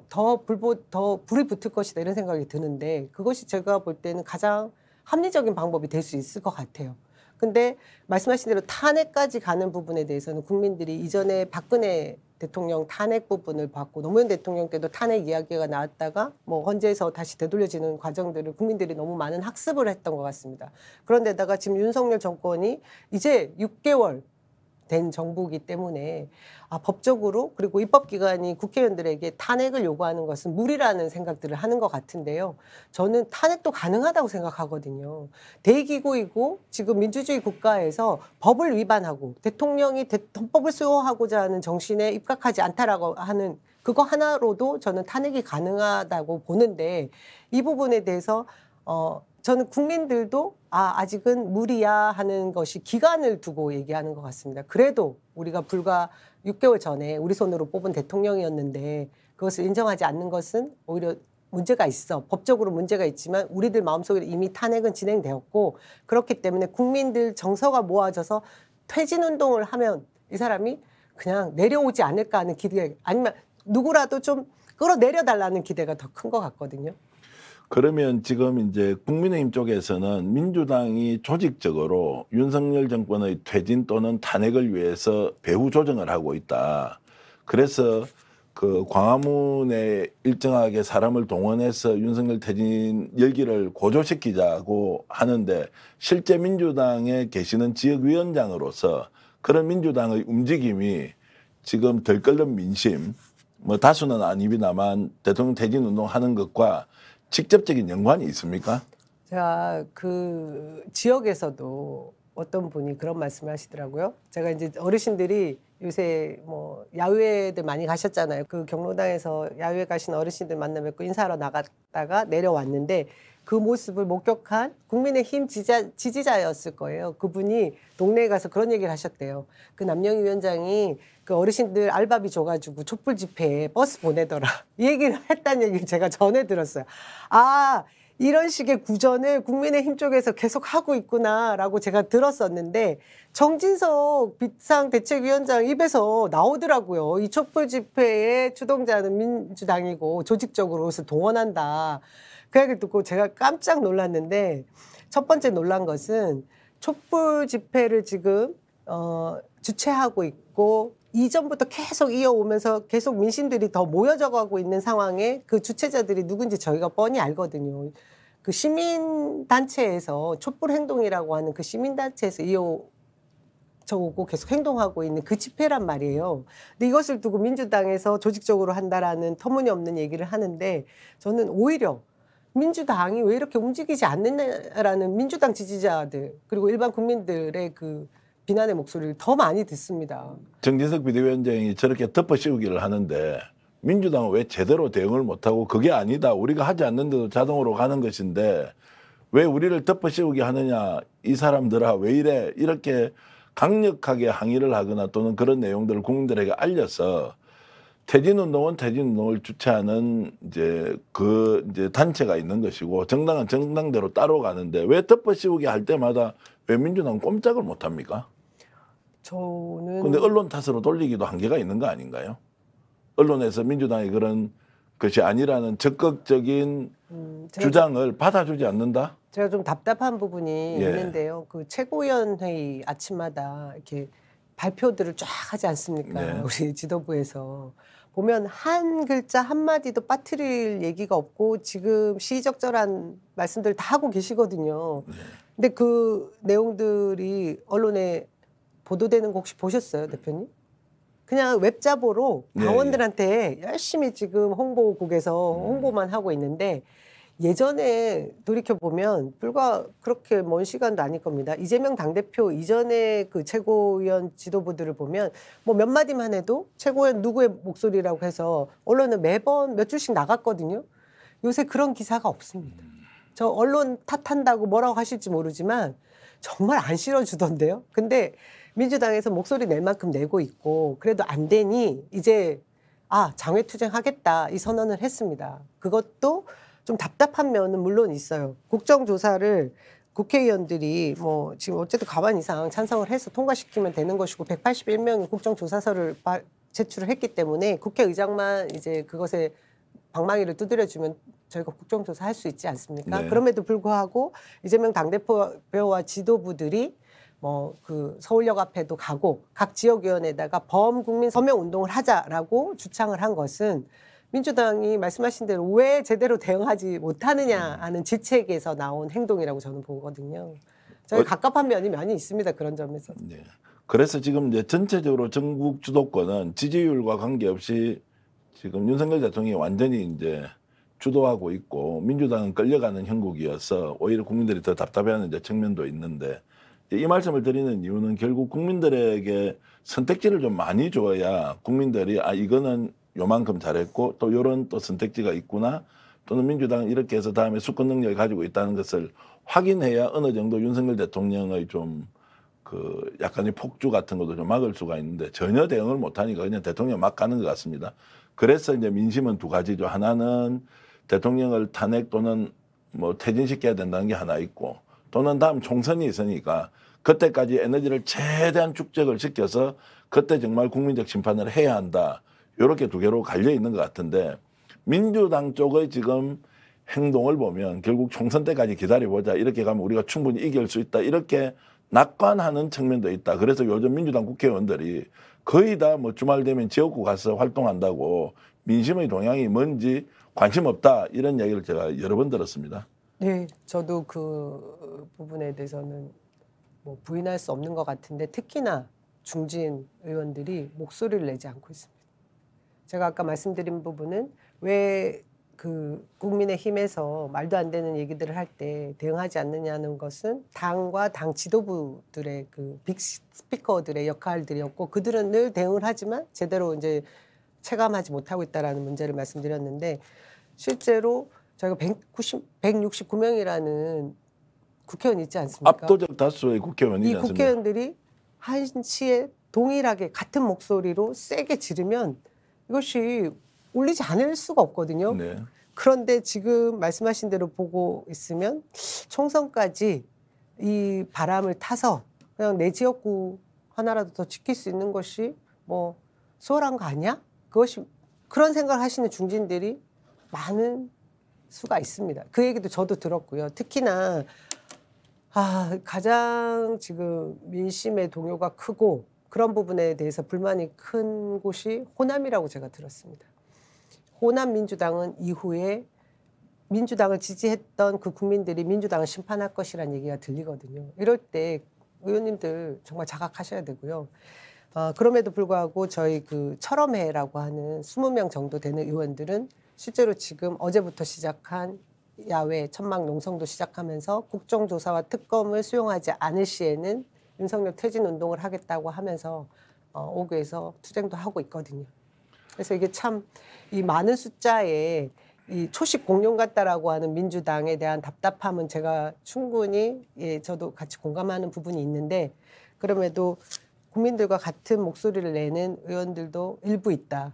더 불이 붙을 것이다 이런 생각이 드는데 그것이 제가 볼 때는 가장 합리적인 방법이 될 수 있을 것 같아요. 근데 말씀하신 대로 탄핵까지 가는 부분에 대해서는 국민들이 이전에 박근혜 대통령 탄핵 부분을 봤고 노무현 대통령 때도 탄핵 이야기가 나왔다가 뭐 헌재에서 다시 되돌려지는 과정들을 국민들이 너무 많은 학습을 했던 것 같습니다. 그런데다가 지금 윤석열 정권이 이제 6개월 된 정부이기 때문에 법적으로 그리고 입법기관이 국회의원들에게 탄핵을 요구하는 것은 무리라는 생각들을 하는 것 같은데요. 저는 탄핵도 가능하다고 생각하거든요. 대기구이고 지금 민주주의 국가에서 법을 위반하고 대통령이 헌법을 수호하고자 하는 정신에 입각하지 않다라고 하는 그거 하나로도 저는 탄핵이 가능하다고 보는데 이 부분에 대해서 저는 국민들도 아직은 무리야 하는 것이 기간을 두고 얘기하는 것 같습니다. 그래도 우리가 불과 6개월 전에 우리 손으로 뽑은 대통령이었는데 그것을 인정하지 않는 것은 오히려 문제가 있어. 법적으로 문제가 있지만 우리들 마음속에 이미 탄핵은 진행되었고 그렇기 때문에 국민들 정서가 모아져서 퇴진 운동을 하면 이 사람이 그냥 내려오지 않을까 하는 기대 아니면 누구라도 좀 끌어내려달라는 기대가 더 큰 것 같거든요. 그러면 지금 이제 국민의힘 쪽에서는 민주당이 조직적으로 윤석열 정권의 퇴진 또는 탄핵을 위해서 배후 조정을 하고 있다. 그래서 그 광화문에 일정하게 사람을 동원해서 윤석열 퇴진 열기를 고조시키자고 하는데 실제 민주당에 계시는 지역위원장으로서 그런 민주당의 움직임이 지금 들끓는 민심, 뭐 다수는 아니비나만 대통령 퇴진 운동하는 것과 직접적인 연관이 있습니까? 제가 그 지역에서도 어떤 분이 그런 말씀을 하시더라고요. 제가 이제 어르신들이 요새 뭐 야유회들 많이 가셨잖아요. 그 경로당에서 야유회 가신 어르신들 만나 뵙고 인사하러 나갔다가 내려왔는데 그 모습을 목격한 국민의힘 지지자였을 거예요. 그분이 동네에 가서 그런 얘기를 하셨대요. 그 남영희 위원장이 그 어르신들 알바비 줘가지고 촛불 집회에 버스 보내더라. 이 얘기를 했다는 얘기를 제가 전에 들었어요. 이런 식의 구전을 국민의힘 쪽에서 계속 하고 있구나라고 제가 들었었는데 정진석 비상대책위원장 입에서 나오더라고요. 이 촛불 집회의 주동자는 민주당이고 조직적으로 그것을 동원한다. 그 얘기를 듣고 제가 깜짝 놀랐는데 첫 번째 놀란 것은 촛불 집회를 지금 주최하고 있고 이전부터 계속 이어오면서 계속 민심들이 더 모여져 가고 있는 상황에 그 주체자들이 누군지 저희가 뻔히 알거든요. 그 시민단체에서 촛불행동이라고 하는 그 시민단체에서 이어져오고 계속 행동하고 있는 그 집회란 말이에요. 근데 이것을 두고 민주당에서 조직적으로 한다라는 터무니없는 얘기를 하는데 저는 오히려 민주당이 왜 이렇게 움직이지 않느냐라는 민주당 지지자들 그리고 일반 국민들의 그 비난의 목소리를 더 많이 듣습니다. 정진석 비대위원장이 저렇게 덮어씌우기를 하는데 민주당은 왜 제대로 대응을 못하고 그게 아니다. 우리가 하지 않는데도 자동으로 가는 것인데 왜 우리를 덮어씌우게 하느냐, 이 사람들아 왜 이래, 이렇게 강력하게 항의를 하거나 또는 그런 내용들을 국민들에게 알려서 퇴진운동은 퇴진운동을 주최하는 이제 이제 단체가 있는 것이고 정당은 정당대로 따로 가는데 왜 덮어씌우게 할 때마다 왜 민주당은 꼼짝을 못 합니까? 저는 근데 언론 탓으로 돌리기도 한계가 있는 거 아닌가요? 언론에서 민주당이 그런 것이 아니라는 적극적인 주장을 받아주지 않는다? 제가 좀 답답한 부분이 예. 있는데요. 그 최고위원 회의 아침마다 이렇게 발표들을 쫙 하지 않습니까? 네. 우리 지도부에서 보면 한 글자 한 마디도 빠뜨릴 얘기가 없고 지금 시의적절한 말씀들 다 하고 계시거든요. 근데 그 내용들이 언론에 보도되는 거 혹시 보셨어요, 대표님? 그냥 웹자보로 네, 당원들한테 열심히 지금 홍보국에서 홍보만 하고 있는데 예전에 돌이켜보면 불과 그렇게 먼 시간도 아닐 겁니다. 이재명 당대표 이전에 그 최고위원 지도부들을 보면 뭐 몇 마디만 해도 최고위원 누구의 목소리라고 해서 언론은 매번 몇 줄씩 나갔거든요. 요새 그런 기사가 없습니다. 저 언론 탓한다고 뭐라고 하실지 모르지만 정말 안 실어주던데요. 근데 민주당에서 목소리 낼 만큼 내고 있고 그래도 안 되니 이제 장외투쟁하겠다 이 선언을 했습니다. 그것도 좀 답답한 면은 물론 있어요. 국정조사를 국회의원들이 뭐 지금 어쨌든 과반 이상 찬성을 해서 통과시키면 되는 것이고 181명이 국정조사서를 제출을 했기 때문에 국회의장만 이제 그것에 방망이를 두드려주면 저희가 국정조사 할 수 있지 않습니까? 네. 그럼에도 불구하고 이재명 당대표와 지도부들이 뭐 그 서울역 앞에도 가고 각 지역위원회에다가 범국민 서명 운동을 하자라고 주창을 한 것은 민주당이 말씀하신 대로 왜 제대로 대응하지 못하느냐 하는 질책에서 나온 행동이라고 저는 보거든요. 저희 갑갑한 면이 많이 있습니다. 그런 점에서. 네. 그래서 지금 이제 전체적으로 전국 주도권은 지지율과 관계없이 지금 윤석열 대통령이 완전히 이제 주도하고 있고 민주당은 끌려가는 형국이어서 오히려 국민들이 더 답답해하는 이제 측면도 있는데 이 말씀을 드리는 이유는 결국 국민들에게 선택지를 좀 많이 줘야 국민들이 이거는 요만큼 잘했고 또 이런 또 선택지가 있구나 또는 민주당은 이렇게 해서 다음에 수권 능력을 가지고 있다는 것을 확인해야 어느 정도 윤석열 대통령의 좀 그 약간의 폭주 같은 것도 좀 막을 수가 있는데 전혀 대응을 못하니까 그냥 대통령 막 가는 것 같습니다. 그래서 이제 민심은 두 가지죠. 하나는 대통령을 탄핵 또는 뭐 퇴진시켜야 된다는 게 하나 있고 또는 다음 총선이 있으니까 그때까지 에너지를 최대한 축적을 시켜서 그때 정말 국민적 심판을 해야 한다. 이렇게 두 개로 갈려 있는 것 같은데 민주당 쪽의 지금 행동을 보면 결국 총선 때까지 기다려보자. 이렇게 가면 우리가 충분히 이길 수 있다. 이렇게 낙관하는 측면도 있다. 그래서 요즘 민주당 국회의원들이 거의 다 뭐 주말 되면 지역구 가서 활동한다고 민심의 동향이 뭔지 관심 없다. 이런 얘기를 제가 여러 번 들었습니다. 네, 저도 그 부분에 대해서는 뭐 부인할 수 없는 것 같은데 특히나 중진 의원들이 목소리를 내지 않고 있습니다. 제가 아까 말씀드린 부분은 왜 그 국민의힘에서 말도 안 되는 얘기들을 할 때 대응하지 않느냐는 것은 당과 당 지도부들의 그 빅 스피커들의 역할들이었고 그들은 늘 대응을 하지만 제대로 이제 체감하지 못하고 있다라는 문제를 말씀드렸는데 실제로 저희가 169명이라는 국회의원 있지 않습니까? 압도적 다수의 국회의원이지 이 않습니까? 국회의원들이 한시에 동일하게 같은 목소리로 세게 지르면 이것이 울리지 않을 수가 없거든요. 네. 그런데 지금 말씀하신 대로 보고 있으면 총선까지 이 바람을 타서 그냥 내 지역구 하나라도 더 지킬 수 있는 것이 뭐 수월한 거 아니야? 그것이 그런 생각을 하시는 중진들이 많은 수가 있습니다. 그 얘기도 저도 들었고요. 특히나 가장 지금 민심의 동요가 크고 그런 부분에 대해서 불만이 큰 곳이 호남이라고 제가 들었습니다. 호남 민주당은 이후에 민주당을 지지했던 그 국민들이 민주당을 심판할 것이라는 얘기가 들리거든요. 이럴 때 의원님들 정말 자각하셔야 되고요. 그럼에도 불구하고 저희 그 철험회라고 하는 20명 정도 되는 의원들은 실제로 지금 어제부터 시작한 야외 천막 농성도 시작하면서 국정조사와 특검을 수용하지 않을 시에는 윤석열 퇴진 운동을 하겠다고 하면서 오교에서 투쟁도 하고 있거든요. 그래서 이게 참 이 많은 숫자의 이 초식 공룡 같다라고 하는 민주당에 대한 답답함은 제가 충분히 저도 같이 공감하는 부분이 있는데 그럼에도 국민들과 같은 목소리를 내는 의원들도 일부 있다.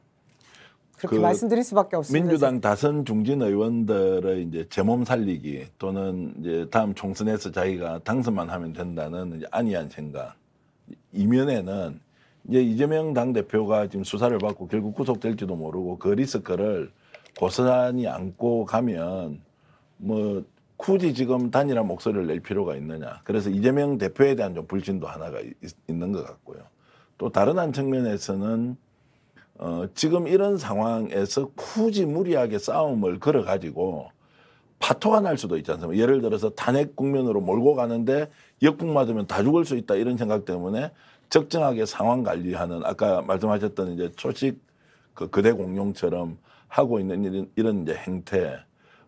그렇게 말씀드릴 수밖에 없습니다. 민주당 다선 중진 의원들의 이제 제 몸 살리기 또는 이제 다음 총선에서 자기가 당선만 하면 된다는 이제 안이한 생각. 이면에는 이제 이재명 당대표가 지금 수사를 받고 결국 구속될지도 모르고 그 리스크를 고스란히 안고 가면 뭐 굳이 지금 단일한 목소리를 낼 필요가 있느냐. 그래서 이재명 대표에 대한 좀 불신도 하나가 있는 것 같고요. 또 다른 한 측면에서는 지금 이런 상황에서 굳이 무리하게 싸움을 걸어가지고 파토가 날 수도 있지 않습니까? 예를 들어서 탄핵 국면으로 몰고 가는데 역풍 맞으면 다 죽을 수 있다 이런 생각 때문에 적정하게 상황 관리하는 아까 말씀하셨던 이제 초식 그 거대 공룡처럼 하고 있는 이런 이제 행태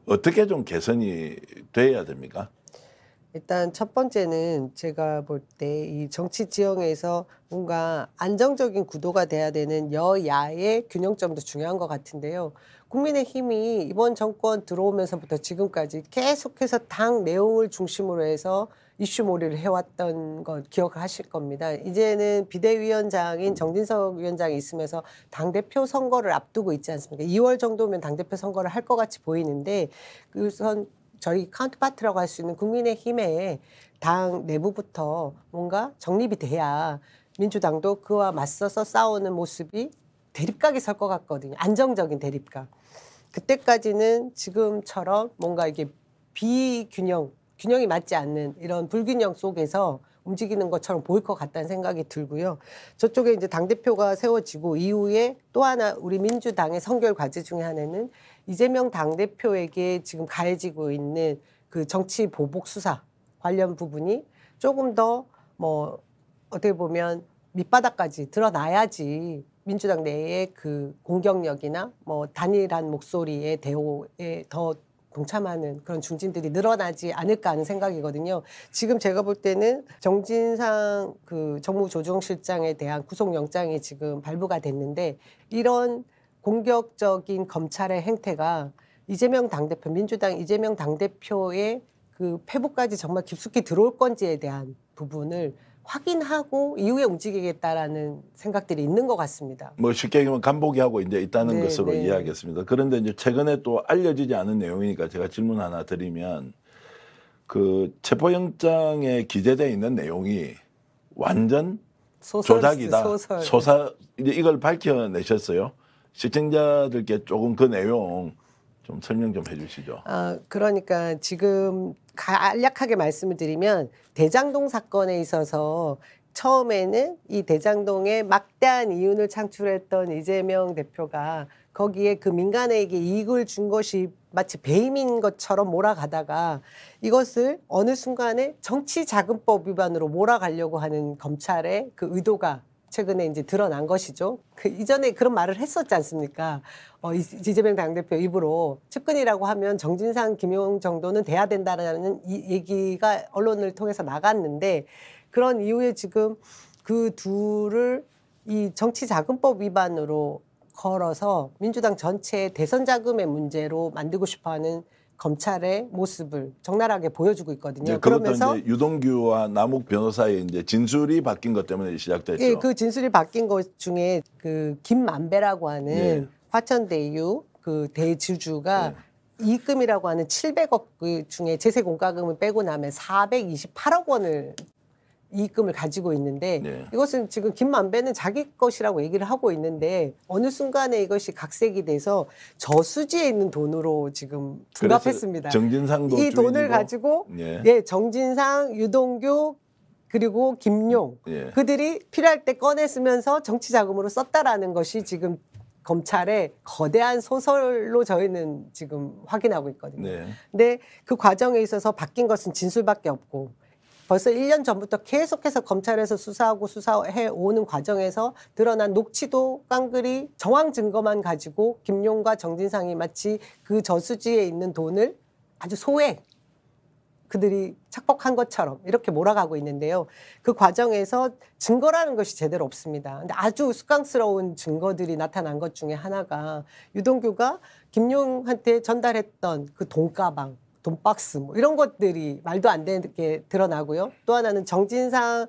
어떻게 좀 개선이 돼야 됩니까? 일단 첫 번째는 제가 볼 때 이 정치 지형에서 뭔가 안정적인 구도가 돼야 되는 여야의 균형점도 중요한 것 같은데요. 국민의힘이 이번 정권 들어오면서부터 지금까지 계속해서 당 내용을 중심으로 해서 이슈몰이를 해왔던 것 기억하실 겁니다. 이제는 비대위원장인 정진석 위원장이 있으면서 당대표 선거를 앞두고 있지 않습니까? 2월 정도면 당대표 선거를 할 것 같이 보이는데 우선 저희 카운트파트라고 할 수 있는 국민의힘의 당 내부부터 뭔가 정립이 돼야 민주당도 그와 맞서서 싸우는 모습이 대립각에 설 것 같거든요. 안정적인 대립각. 그때까지는 지금처럼 뭔가 이게 균형이 맞지 않는 이런 불균형 속에서 움직이는 것처럼 보일 것 같다는 생각이 들고요. 저쪽에 이제 당대표가 세워지고 이후에 또 하나 우리 민주당의 선결 과제 중에 하나는 이재명 당대표에게 지금 가해지고 있는 그 정치 보복 수사 관련 부분이 조금 더 뭐 어떻게 보면 밑바닥까지 드러나야지 민주당 내의 그 공격력이나 뭐 단일한 목소리의 대오에 더 동참하는 그런 중진들이 늘어나지 않을까 하는 생각이거든요. 지금 제가 볼 때는 정진상 그 정무조정실장에 대한 구속영장이 지금 발부가 됐는데 이런 공격적인 검찰의 행태가 이재명 당대표, 민주당 이재명 당대표의 그 패부까지 정말 깊숙이 들어올 건지에 대한 부분을 확인하고 이후에 움직이겠다라는 생각들이 있는 것 같습니다. 뭐 쉽게 얘기하면 간보기하고 이제 있다는 네, 것으로 네. 이해하겠습니다. 그런데 이제 최근에 또 알려지지 않은 내용이니까 제가 질문 하나 드리면 그 체포영장에 기재되어 있는 내용이 완전 조작이다. 이제 이걸 밝혀내셨어요. 시청자들께 조금 그 내용 좀 설명 좀 해주시죠. 그러니까 지금 간략하게 말씀을 드리면 대장동 사건에 있어서 처음에는 이 대장동에 막대한 이윤을 창출했던 이재명 대표가 거기에 그 민간에게 이익을 준 것이 마치 배임인 것처럼 몰아가다가 이것을 어느 순간에 정치자금법 위반으로 몰아가려고 하는 검찰의 그 의도가 최근에 이제 드러난 것이죠. 그 이전에 그런 말을 했었지 않습니까? 이재명 당대표 입으로 측근이라고 하면 정진상, 김용 정도는 돼야 된다는 이 얘기가 언론을 통해서 나갔는데 그런 이후에 지금 그 둘을 이 정치자금법 위반으로 걸어서 민주당 전체의 대선 자금의 문제로 만들고 싶어하는 검찰의 모습을 적나라하게 보여주고 있거든요. 네, 그러면서 이제 유동규와 남욱 변호사의 이제 진술이 바뀐 것 때문에 시작됐죠. 예, 그 진술이 바뀐 것 중에 그 김만배라고 하는 예. 화천대유 그 대주주가 이익금이라고 하는 700억 중에 제세 공과금을 빼고 나면 428억 원을 이익금을 가지고 있는데 네. 이것은 지금 김만배는 자기 것이라고 얘기를 하고 있는데 어느 순간에 이것이 각색이 돼서 저수지에 있는 돈으로 지금 둔갑했습니다. 정진상도 이 돈을 주인이고, 가지고 예. 정진상, 유동규 그리고 김용 예. 그들이 필요할 때 꺼내 쓰면서 정치 자금으로 썼다라는 것이 지금 검찰의 거대한 소설로 저희는 지금 확인하고 있거든요. 네. 근데 그 과정에 있어서 바뀐 것은 진술밖에 없고 벌써 1년 전부터 계속해서 검찰에서 수사해 오는 과정에서 드러난 녹취도 깡그리 정황 증거만 가지고 김용과 정진상이 마치 그 저수지에 있는 돈을 아주 소액 그들이 착복한 것처럼 이렇게 몰아가고 있는데요. 그 과정에서 증거라는 것이 제대로 없습니다. 근데 아주 우스꽝스러운 증거들이 나타난 것 중에 하나가 유동규가 김용한테 전달했던 그 돈가방, 돈박스 뭐 이런 것들이 말도 안 되게 드러나고요. 또 하나는 정진상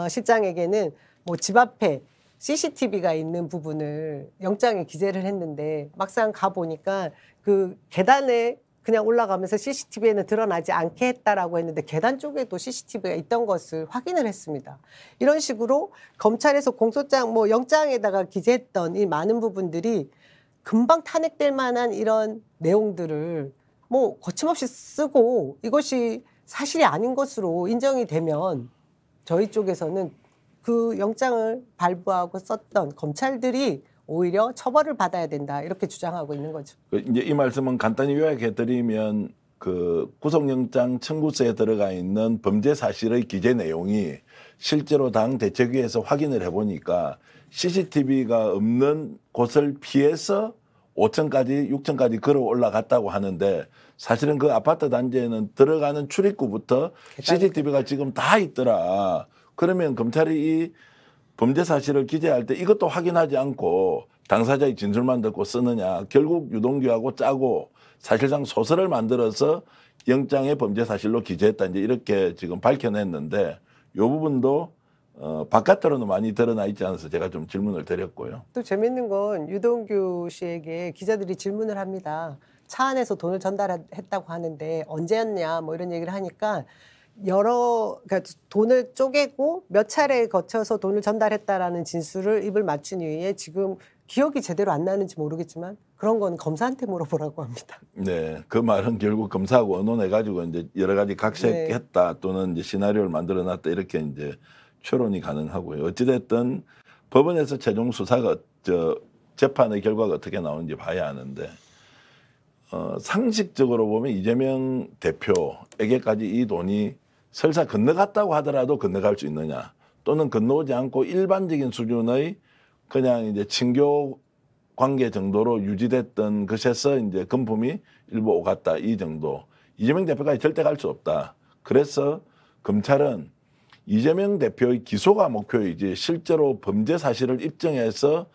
실장에게는 뭐 집 앞에 CCTV가 있는 부분을 영장에 기재를 했는데 막상 가보니까 그 계단에 그냥 올라가면서 CCTV에는 드러나지 않게 했다라고 했는데 계단 쪽에도 CCTV가 있던 것을 확인을 했습니다. 이런 식으로 검찰에서 공소장 뭐 영장에다가 기재했던 이 많은 부분들이 금방 탄핵될 만한 이런 내용들을 뭐 거침없이 쓰고 이것이 사실이 아닌 것으로 인정이 되면 저희 쪽에서는 그 영장을 발부하고 썼던 검찰들이 오히려 처벌을 받아야 된다 이렇게 주장하고 있는 거죠. 이제 이 말씀은 간단히 요약해 드리면 그 구속영장 청구서에 들어가 있는 범죄 사실의 기재 내용이 실제로 당 대책위에서 확인을 해보니까 CCTV가 없는 곳을 피해서 5층까지 6층까지 걸어 올라갔다고 하는데 사실은 그 아파트 단지에는 들어가는 출입구부터 CCTV가 지금 다 있더라. 그러면 검찰이 이 범죄 사실을 기재할 때 이것도 확인하지 않고 당사자의 진술만 듣고 쓰느냐. 결국 유동규하고 짜고 사실상 소설을 만들어서 영장의 범죄 사실로 기재했다. 이제 이렇게 지금 밝혀냈는데 이 부분도 바깥으로는 많이 드러나 있지 않아서 제가 좀 질문을 드렸고요. 또 재밌는 건 유동규 씨에게 기자들이 질문을 합니다. 차 안에서 돈을 전달했다고 하는데 언제였냐 뭐 이런 얘기를 하니까 그러니까 돈을 쪼개고 몇 차례에 거쳐서 돈을 전달했다라는 진술을 입을 맞춘 이후에 지금 기억이 제대로 안 나는지 모르겠지만 그런 건 검사한테 물어보라고 합니다. 네, 그 말은 결국 검사하고 의논해가지고 이제 여러 가지 각색했다 또는 이제 시나리오를 만들어놨다 이렇게 이제 추론이 가능하고요. 어찌됐든 법원에서 최종 수사가 재판의 결과가 어떻게 나오는지 봐야 하는데 상식적으로 보면 이재명 대표에게까지 이 돈이 설사 건너갔다고 하더라도 건너갈 수 있느냐 또는 건너오지 않고 일반적인 수준의 그냥 이제 친교 관계 정도로 유지됐던 것에서 이제 금품이 일부 오갔다 이 정도. 이재명 대표까지 절대 갈 수 없다. 그래서 검찰은 이재명 대표의 기소가 목표이지 실제로 범죄 사실을 입증해서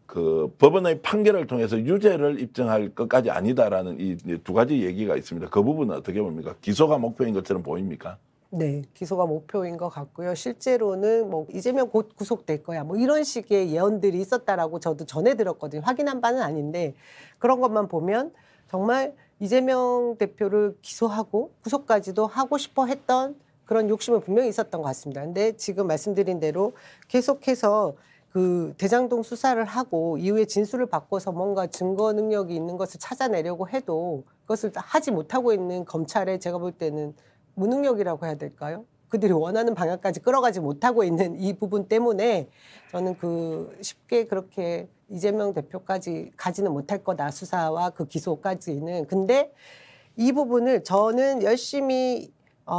그 법원의 판결을 통해서 유죄를 입증할 것까지 아니다라는 이 두 가지 얘기가 있습니다. 그 부분은 어떻게 봅니까? 기소가 목표인 것처럼 보입니까? 네, 기소가 목표인 것 같고요. 실제로는 뭐 이재명 곧 구속될 거야. 뭐 이런 식의 예언들이 있었다라고 저도 전해 들었거든요. 확인한 바는 아닌데 그런 것만 보면 정말 이재명 대표를 기소하고 구속까지도 하고 싶어 했던 그런 욕심은 분명히 있었던 것 같습니다. 근데 지금 말씀드린 대로 계속해서 그 대장동 수사를 하고 이후에 진술을 바꿔서 뭔가 증거 능력이 있는 것을 찾아내려고 해도 그것을 하지 못하고 있는 검찰의 제가 볼 때는 무능력이라고 해야 될까요? 그들이 원하는 방향까지 끌어가지 못하고 있는 이 부분 때문에 저는 그 쉽게 그렇게 이재명 대표까지 가지는 못할 거다. 수사와 그 기소까지는. 근데 이 부분을 저는 열심히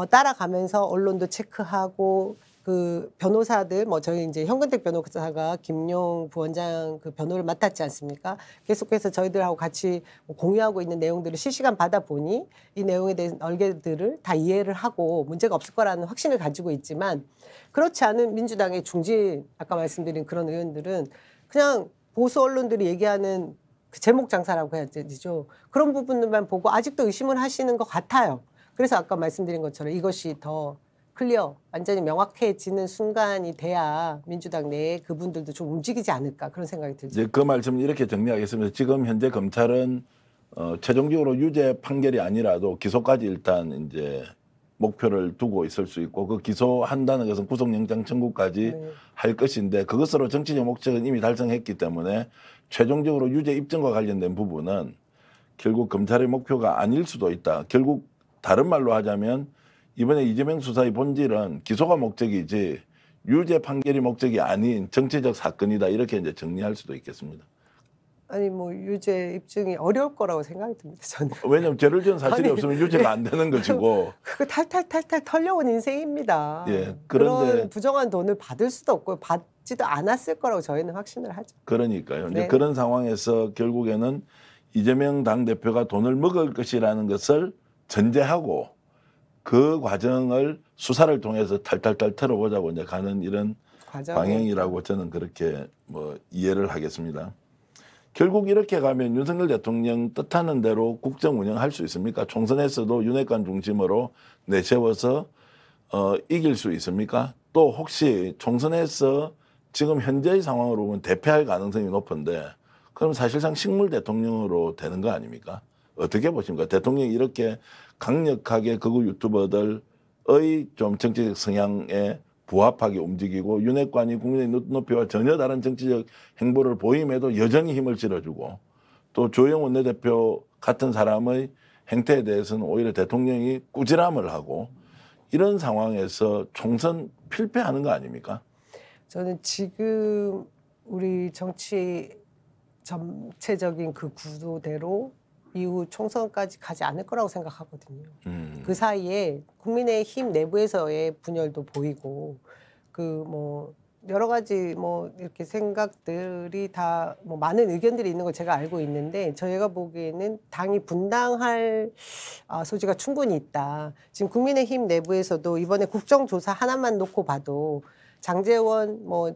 따라가면서 언론도 체크하고 그 변호사들 뭐 저희 이제 현근택 변호사가 김용 부원장 그 변호를 맡았지 않습니까? 계속해서 저희들하고 같이 공유하고 있는 내용들을 실시간 받아보니 이 내용에 대한 얼개들을 다 이해를 하고 문제가 없을 거라는 확신을 가지고 있지만 그렇지 않은 민주당의 중진 아까 말씀드린 그런 의원들은 그냥 보수 언론들이 얘기하는 그 제목 장사라고 해야 되죠. 그런 부분들만 보고 아직도 의심을 하시는 것 같아요. 그래서 아까 말씀드린 것처럼 이것이 더 클리어, 완전히 명확해지는 순간이 돼야 민주당 내에 그분들도 좀 움직이지 않을까 그런 생각이 들죠. 이제 그 말씀을 이렇게 정리하겠습니다. 지금 현재 검찰은 최종적으로 유죄 판결이 아니라도 기소까지 일단 이제 목표를 두고 있을 수 있고 그 기소한다는 것은 구속영장 청구까지 할 것인데 그것으로 정치적 목적은 이미 달성했기 때문에 최종적으로 유죄 입증과 관련된 부분은 결국 검찰의 목표가 아닐 수도 있다. 결국 다른 말로 하자면 이번에 이재명 수사의 본질은 기소가 목적이지 유죄 판결이 목적이 아닌 정치적 사건이다. 이렇게 이제 정리할 수도 있겠습니다. 아니 뭐 유죄 입증이 어려울 거라고 생각이 듭니다. 저는. 왜냐하면 죄를 지은 사실이 없으면 유죄가 안 되는 것이고. 그거 탈탈탈탈 털려온 인생입니다. 예, 그런데 그런 부정한 돈을 받을 수도 없고 받지도 않았을 거라고 저희는 확신을 하죠. 그러니까요. 네. 이제 그런 상황에서 결국에는 이재명 당대표가 돈을 먹을 것이라는 것을 전제하고 그 과정을 수사를 통해서 탈탈탈 털어보자고 이제 가는 이런 방향이라고 저는 그렇게 뭐 이해를 하겠습니다. 결국 이렇게 가면 윤석열 대통령 뜻하는 대로 국정 운영할 수 있습니까? 총선에서도 윤핵관 중심으로 내세워서 이길 수 있습니까? 또 혹시 총선에서 지금 현재의 상황으로 보면 대패할 가능성이 높은데 그럼 사실상 식물 대통령으로 되는 거 아닙니까? 어떻게 보십니까? 대통령이 이렇게 강력하게 극우 유튜버들의 좀 정치적 성향에 부합하게 움직이고 윤핵관이 국민의 눈높이와 전혀 다른 정치적 행보를 보임에도 여전히 힘을 실어주고 또 조영 원내대표 같은 사람의 행태에 대해서는 오히려 대통령이 꾸지람을 하고 이런 상황에서 총선 필패하는 거 아닙니까? 저는 지금 우리 정치 전체적인 그 구도대로 이후 총선까지 가지 않을 거라고 생각하거든요. 그 사이에 국민의힘 내부에서의 분열도 보이고 그 뭐 여러 가지 뭐 이렇게 생각들이 다 뭐 많은 의견들이 있는 걸 제가 알고 있는데 저희가 보기에는 당이 분당할 소지가 충분히 있다. 지금 국민의힘 내부에서도 이번에 국정조사 하나만 놓고 봐도 장제원 뭐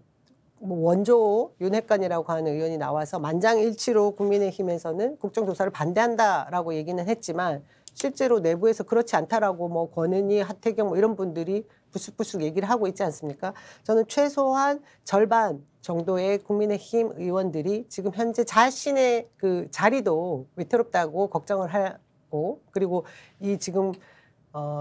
원조 윤핵관이라고 하는 의원이 나와서 만장일치로 국민의힘에서는 국정조사를 반대한다라고 얘기는 했지만 실제로 내부에서 그렇지 않다라고 뭐 권은희, 하태경 뭐 이런 분들이 부쑥부쑥 얘기를 하고 있지 않습니까? 저는 최소한 절반 정도의 국민의힘 의원들이 지금 현재 자신의 그 자리도 위태롭다고 걱정을 하고 그리고 이 지금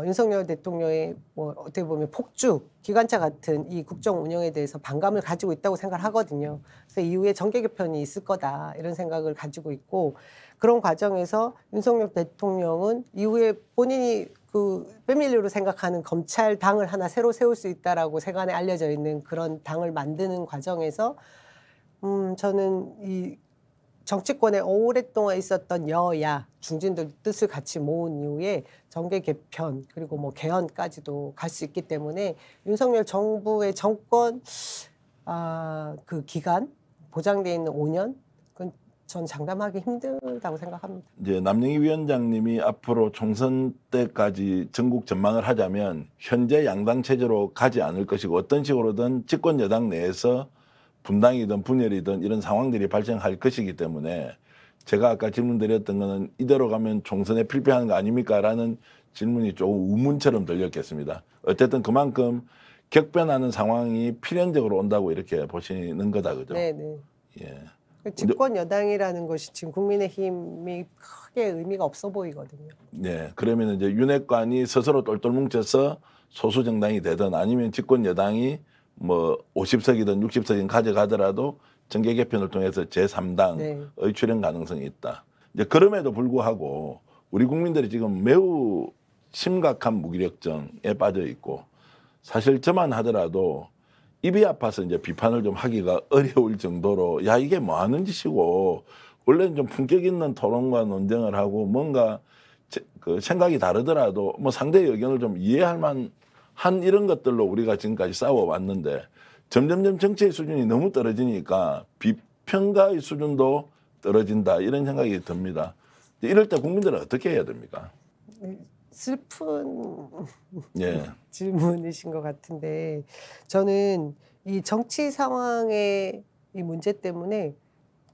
윤석열 대통령의 뭐 어떻게 보면 폭주 기관차 같은 이 국정 운영에 대해서 반감을 가지고 있다고 생각을 하거든요. 그래서 이후에 정계 개편이 있을 거다 이런 생각을 가지고 있고 그런 과정에서 윤석열 대통령은 이후에 본인이 그 패밀리로 생각하는 검찰당을 하나 새로 세울 수 있다라고 세간에 알려져 있는 그런 당을 만드는 과정에서 저는 이 정치권에 오랫동안 있었던 여야 중진들 뜻을 같이 모은 이후에 정계 개편 그리고 뭐 개헌까지도 갈 수 있기 때문에 윤석열 정부의 정권 그 기간 보장돼 있는 5년 그건 전 장담하기 힘들다고 생각합니다. 이제 남영희 위원장님이 앞으로 총선 때까지 전국 전망을 하자면 현재 양당 체제로 가지 않을 것이고 어떤 식으로든 집권 여당 내에서 분당이든 분열이든 이런 상황들이 발생할 것이기 때문에 제가 아까 질문 드렸던 거는 이대로 가면 총선에 필패하는 거 아닙니까? 라는 질문이 조금 우문처럼 들렸겠습니다. 어쨌든 그만큼 격변하는 상황이 필연적으로 온다고 이렇게 보시는 거다, 그죠? 네네. 예. 집권 여당이라는 것이 지금 국민의힘이 크게 의미가 없어 보이거든요. 네, 그러면 이제 윤핵관이 스스로 똘똘 뭉쳐서 소수 정당이 되든 아니면 집권 여당이 뭐 50석이든 60석이든 가져가더라도 정계 개편을 통해서 제3당의 출현 가능성이 있다. 이제 그럼에도 불구하고 우리 국민들이 지금 매우 심각한 무기력증에 빠져 있고 사실 저만 하더라도 입이 아파서 이제 비판을 좀 하기가 어려울 정도로 야 이게 뭐 하는 짓이고 원래는 좀 품격 있는 토론과 논쟁을 하고 뭔가 그 생각이 다르더라도 뭐 상대의 의견을 좀 이해할 만한 이런 것들로 우리가 지금까지 싸워왔는데 점점점 정치의 수준이 너무 떨어지니까 비평가의 수준도 떨어진다 이런 생각이 듭니다. 이럴 때 국민들은 어떻게 해야 됩니까? 슬픈 예. 질문이신 것 같은데 저는 이 정치 상황의 이 문제 때문에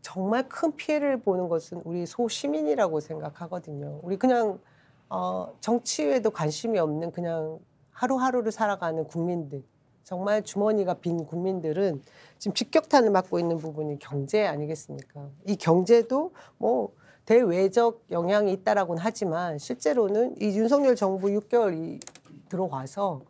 정말 큰 피해를 보는 것은 우리 소시민이라고 생각하거든요. 우리 그냥 정치에도 관심이 없는 그냥 하루하루를 살아가는 국민들 정말 주머니가 빈 국민들은 지금 직격탄을 맞고 있는 부분이 경제 아니겠습니까? 이 경제도 뭐 대외적 영향이 있다라고는 하지만 실제로는 이 윤석열 정부 6개월이 들어와서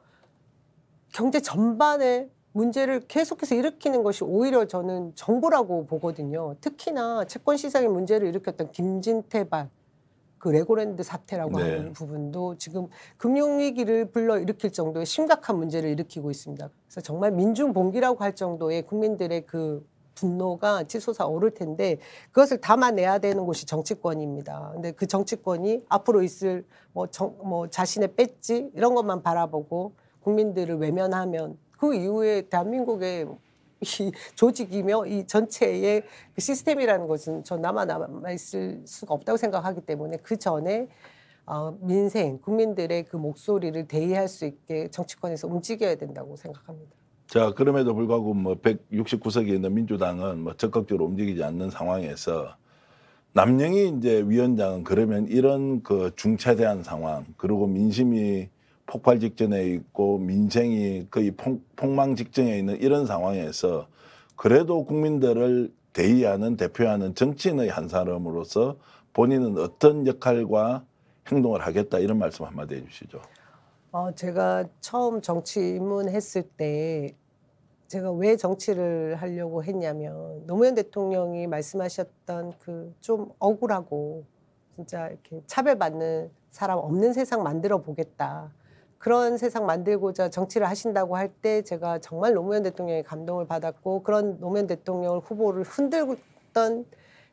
경제 전반에 문제를 계속해서 일으키는 것이 오히려 저는 정부라고 보거든요. 특히나 채권 시장의 문제를 일으켰던 김진태발 그 레고랜드 사태라고 하는 부분도 지금 금융위기를 불러일으킬 정도의 심각한 문제를 일으키고 있습니다. 그래서 정말 민중봉기라고 할 정도의 국민들의 그 분노가 치솟아 오를 텐데 그것을 담아내야 되는 곳이 정치권입니다. 근데 그 정치권이 앞으로 있을 뭐 자신의 배지 이런 것만 바라보고 국민들을 외면하면 그 이후에 대한민국의 이 조직이며 이 전체의 그 시스템이라는 것은 전 남아있을 수가 없다고 생각하기 때문에 그 전에 민생, 국민들의 그 목소리를 대의할 수 있게 정치권에서 움직여야 된다고 생각합니다. 자, 그럼에도 불구하고 뭐 169석에 있는 민주당은 뭐 적극적으로 움직이지 않는 상황에서 남영희 이제 위원장은 그러면 이런 그 중차대한 상황, 그리고 민심이 폭발 직전에 있고 민생이 거의 폭망 직전에 있는 이런 상황에서 그래도 국민들을 대의하는 대표하는 정치인의 한 사람으로서 본인은 어떤 역할과 행동을 하겠다 이런 말씀 한마디 해주시죠. 제가 처음 정치 입문했을 때 제가 왜 정치를 하려고 했냐면 노무현 대통령이 말씀하셨던 그 좀 억울하고 진짜 이렇게 차별받는 사람 없는 세상 만들어 보겠다. 그런 세상 만들고자 정치를 하신다고 할 때 제가 정말 노무현 대통령의 감동을 받았고 그런 노무현 대통령을 후보를 흔들던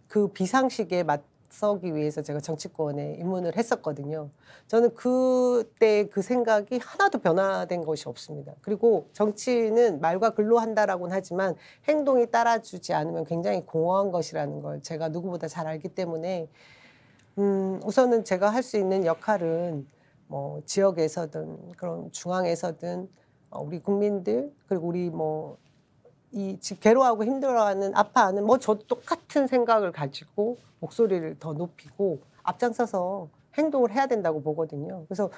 그 비상식에 맞서기 위해서 제가 정치권에 입문을 했었거든요. 저는 그때 그 생각이 하나도 변화된 것이 없습니다. 그리고 정치는 말과 글로 한다라고는 하지만 행동이 따라주지 않으면 굉장히 공허한 것이라는 걸 제가 누구보다 잘 알기 때문에 우선은 제가 할 수 있는 역할은 뭐 지역에서든 그런 중앙에서든 우리 국민들 그리고 우리 뭐 이 괴로워하고 힘들어하는 아파하는 뭐 저도 똑같은 생각을 가지고 목소리를 더 높이고 앞장서서 행동을 해야 된다고 보거든요. 그래서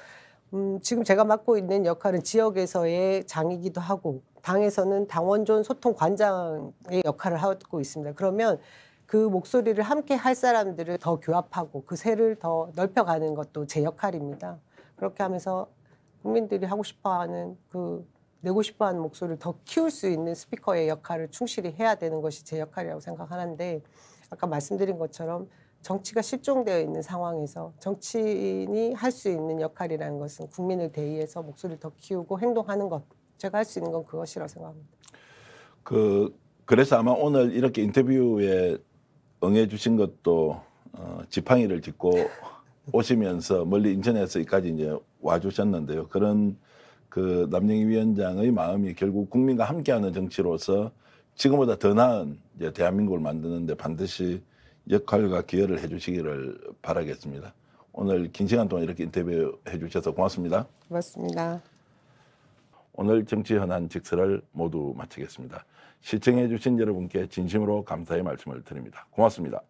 지금 제가 맡고 있는 역할은 지역에서의 장이기도 하고 당에서는 당원존 소통 관장의 역할을 하고 있습니다. 그러면 그 목소리를 함께 할 사람들을 더 교합하고 그 세를 더 넓혀가는 것도 제 역할입니다. 그렇게 하면서 국민들이 하고 싶어하는 내고 싶어하는 목소리를 더 키울 수 있는 스피커의 역할을 충실히 해야 되는 것이 제 역할이라고 생각하는데 아까 말씀드린 것처럼 정치가 실종되어 있는 상황에서 정치인이 할 수 있는 역할이라는 것은 국민을 대의해서 목소리를 더 키우고 행동하는 것. 제가 할 수 있는 건 그것이라고 생각합니다. 그래서 아마 오늘 이렇게 인터뷰에 응해 주신 것도 지팡이를 짚고 오시면서 멀리 인천에서 여기까지 이제 와 주셨는데요. 그런 그 남영희 위원장의 마음이 결국 국민과 함께하는 정치로서 지금보다 더 나은 이제 대한민국을 만드는데 반드시 역할과 기여를 해주시기를 바라겠습니다. 오늘 긴 시간 동안 이렇게 인터뷰 해주셔서 고맙습니다. 고맙습니다. 오늘 정치 현안 직설을 모두 마치겠습니다. 시청해주신 여러분께 진심으로 감사의 말씀을 드립니다. 고맙습니다.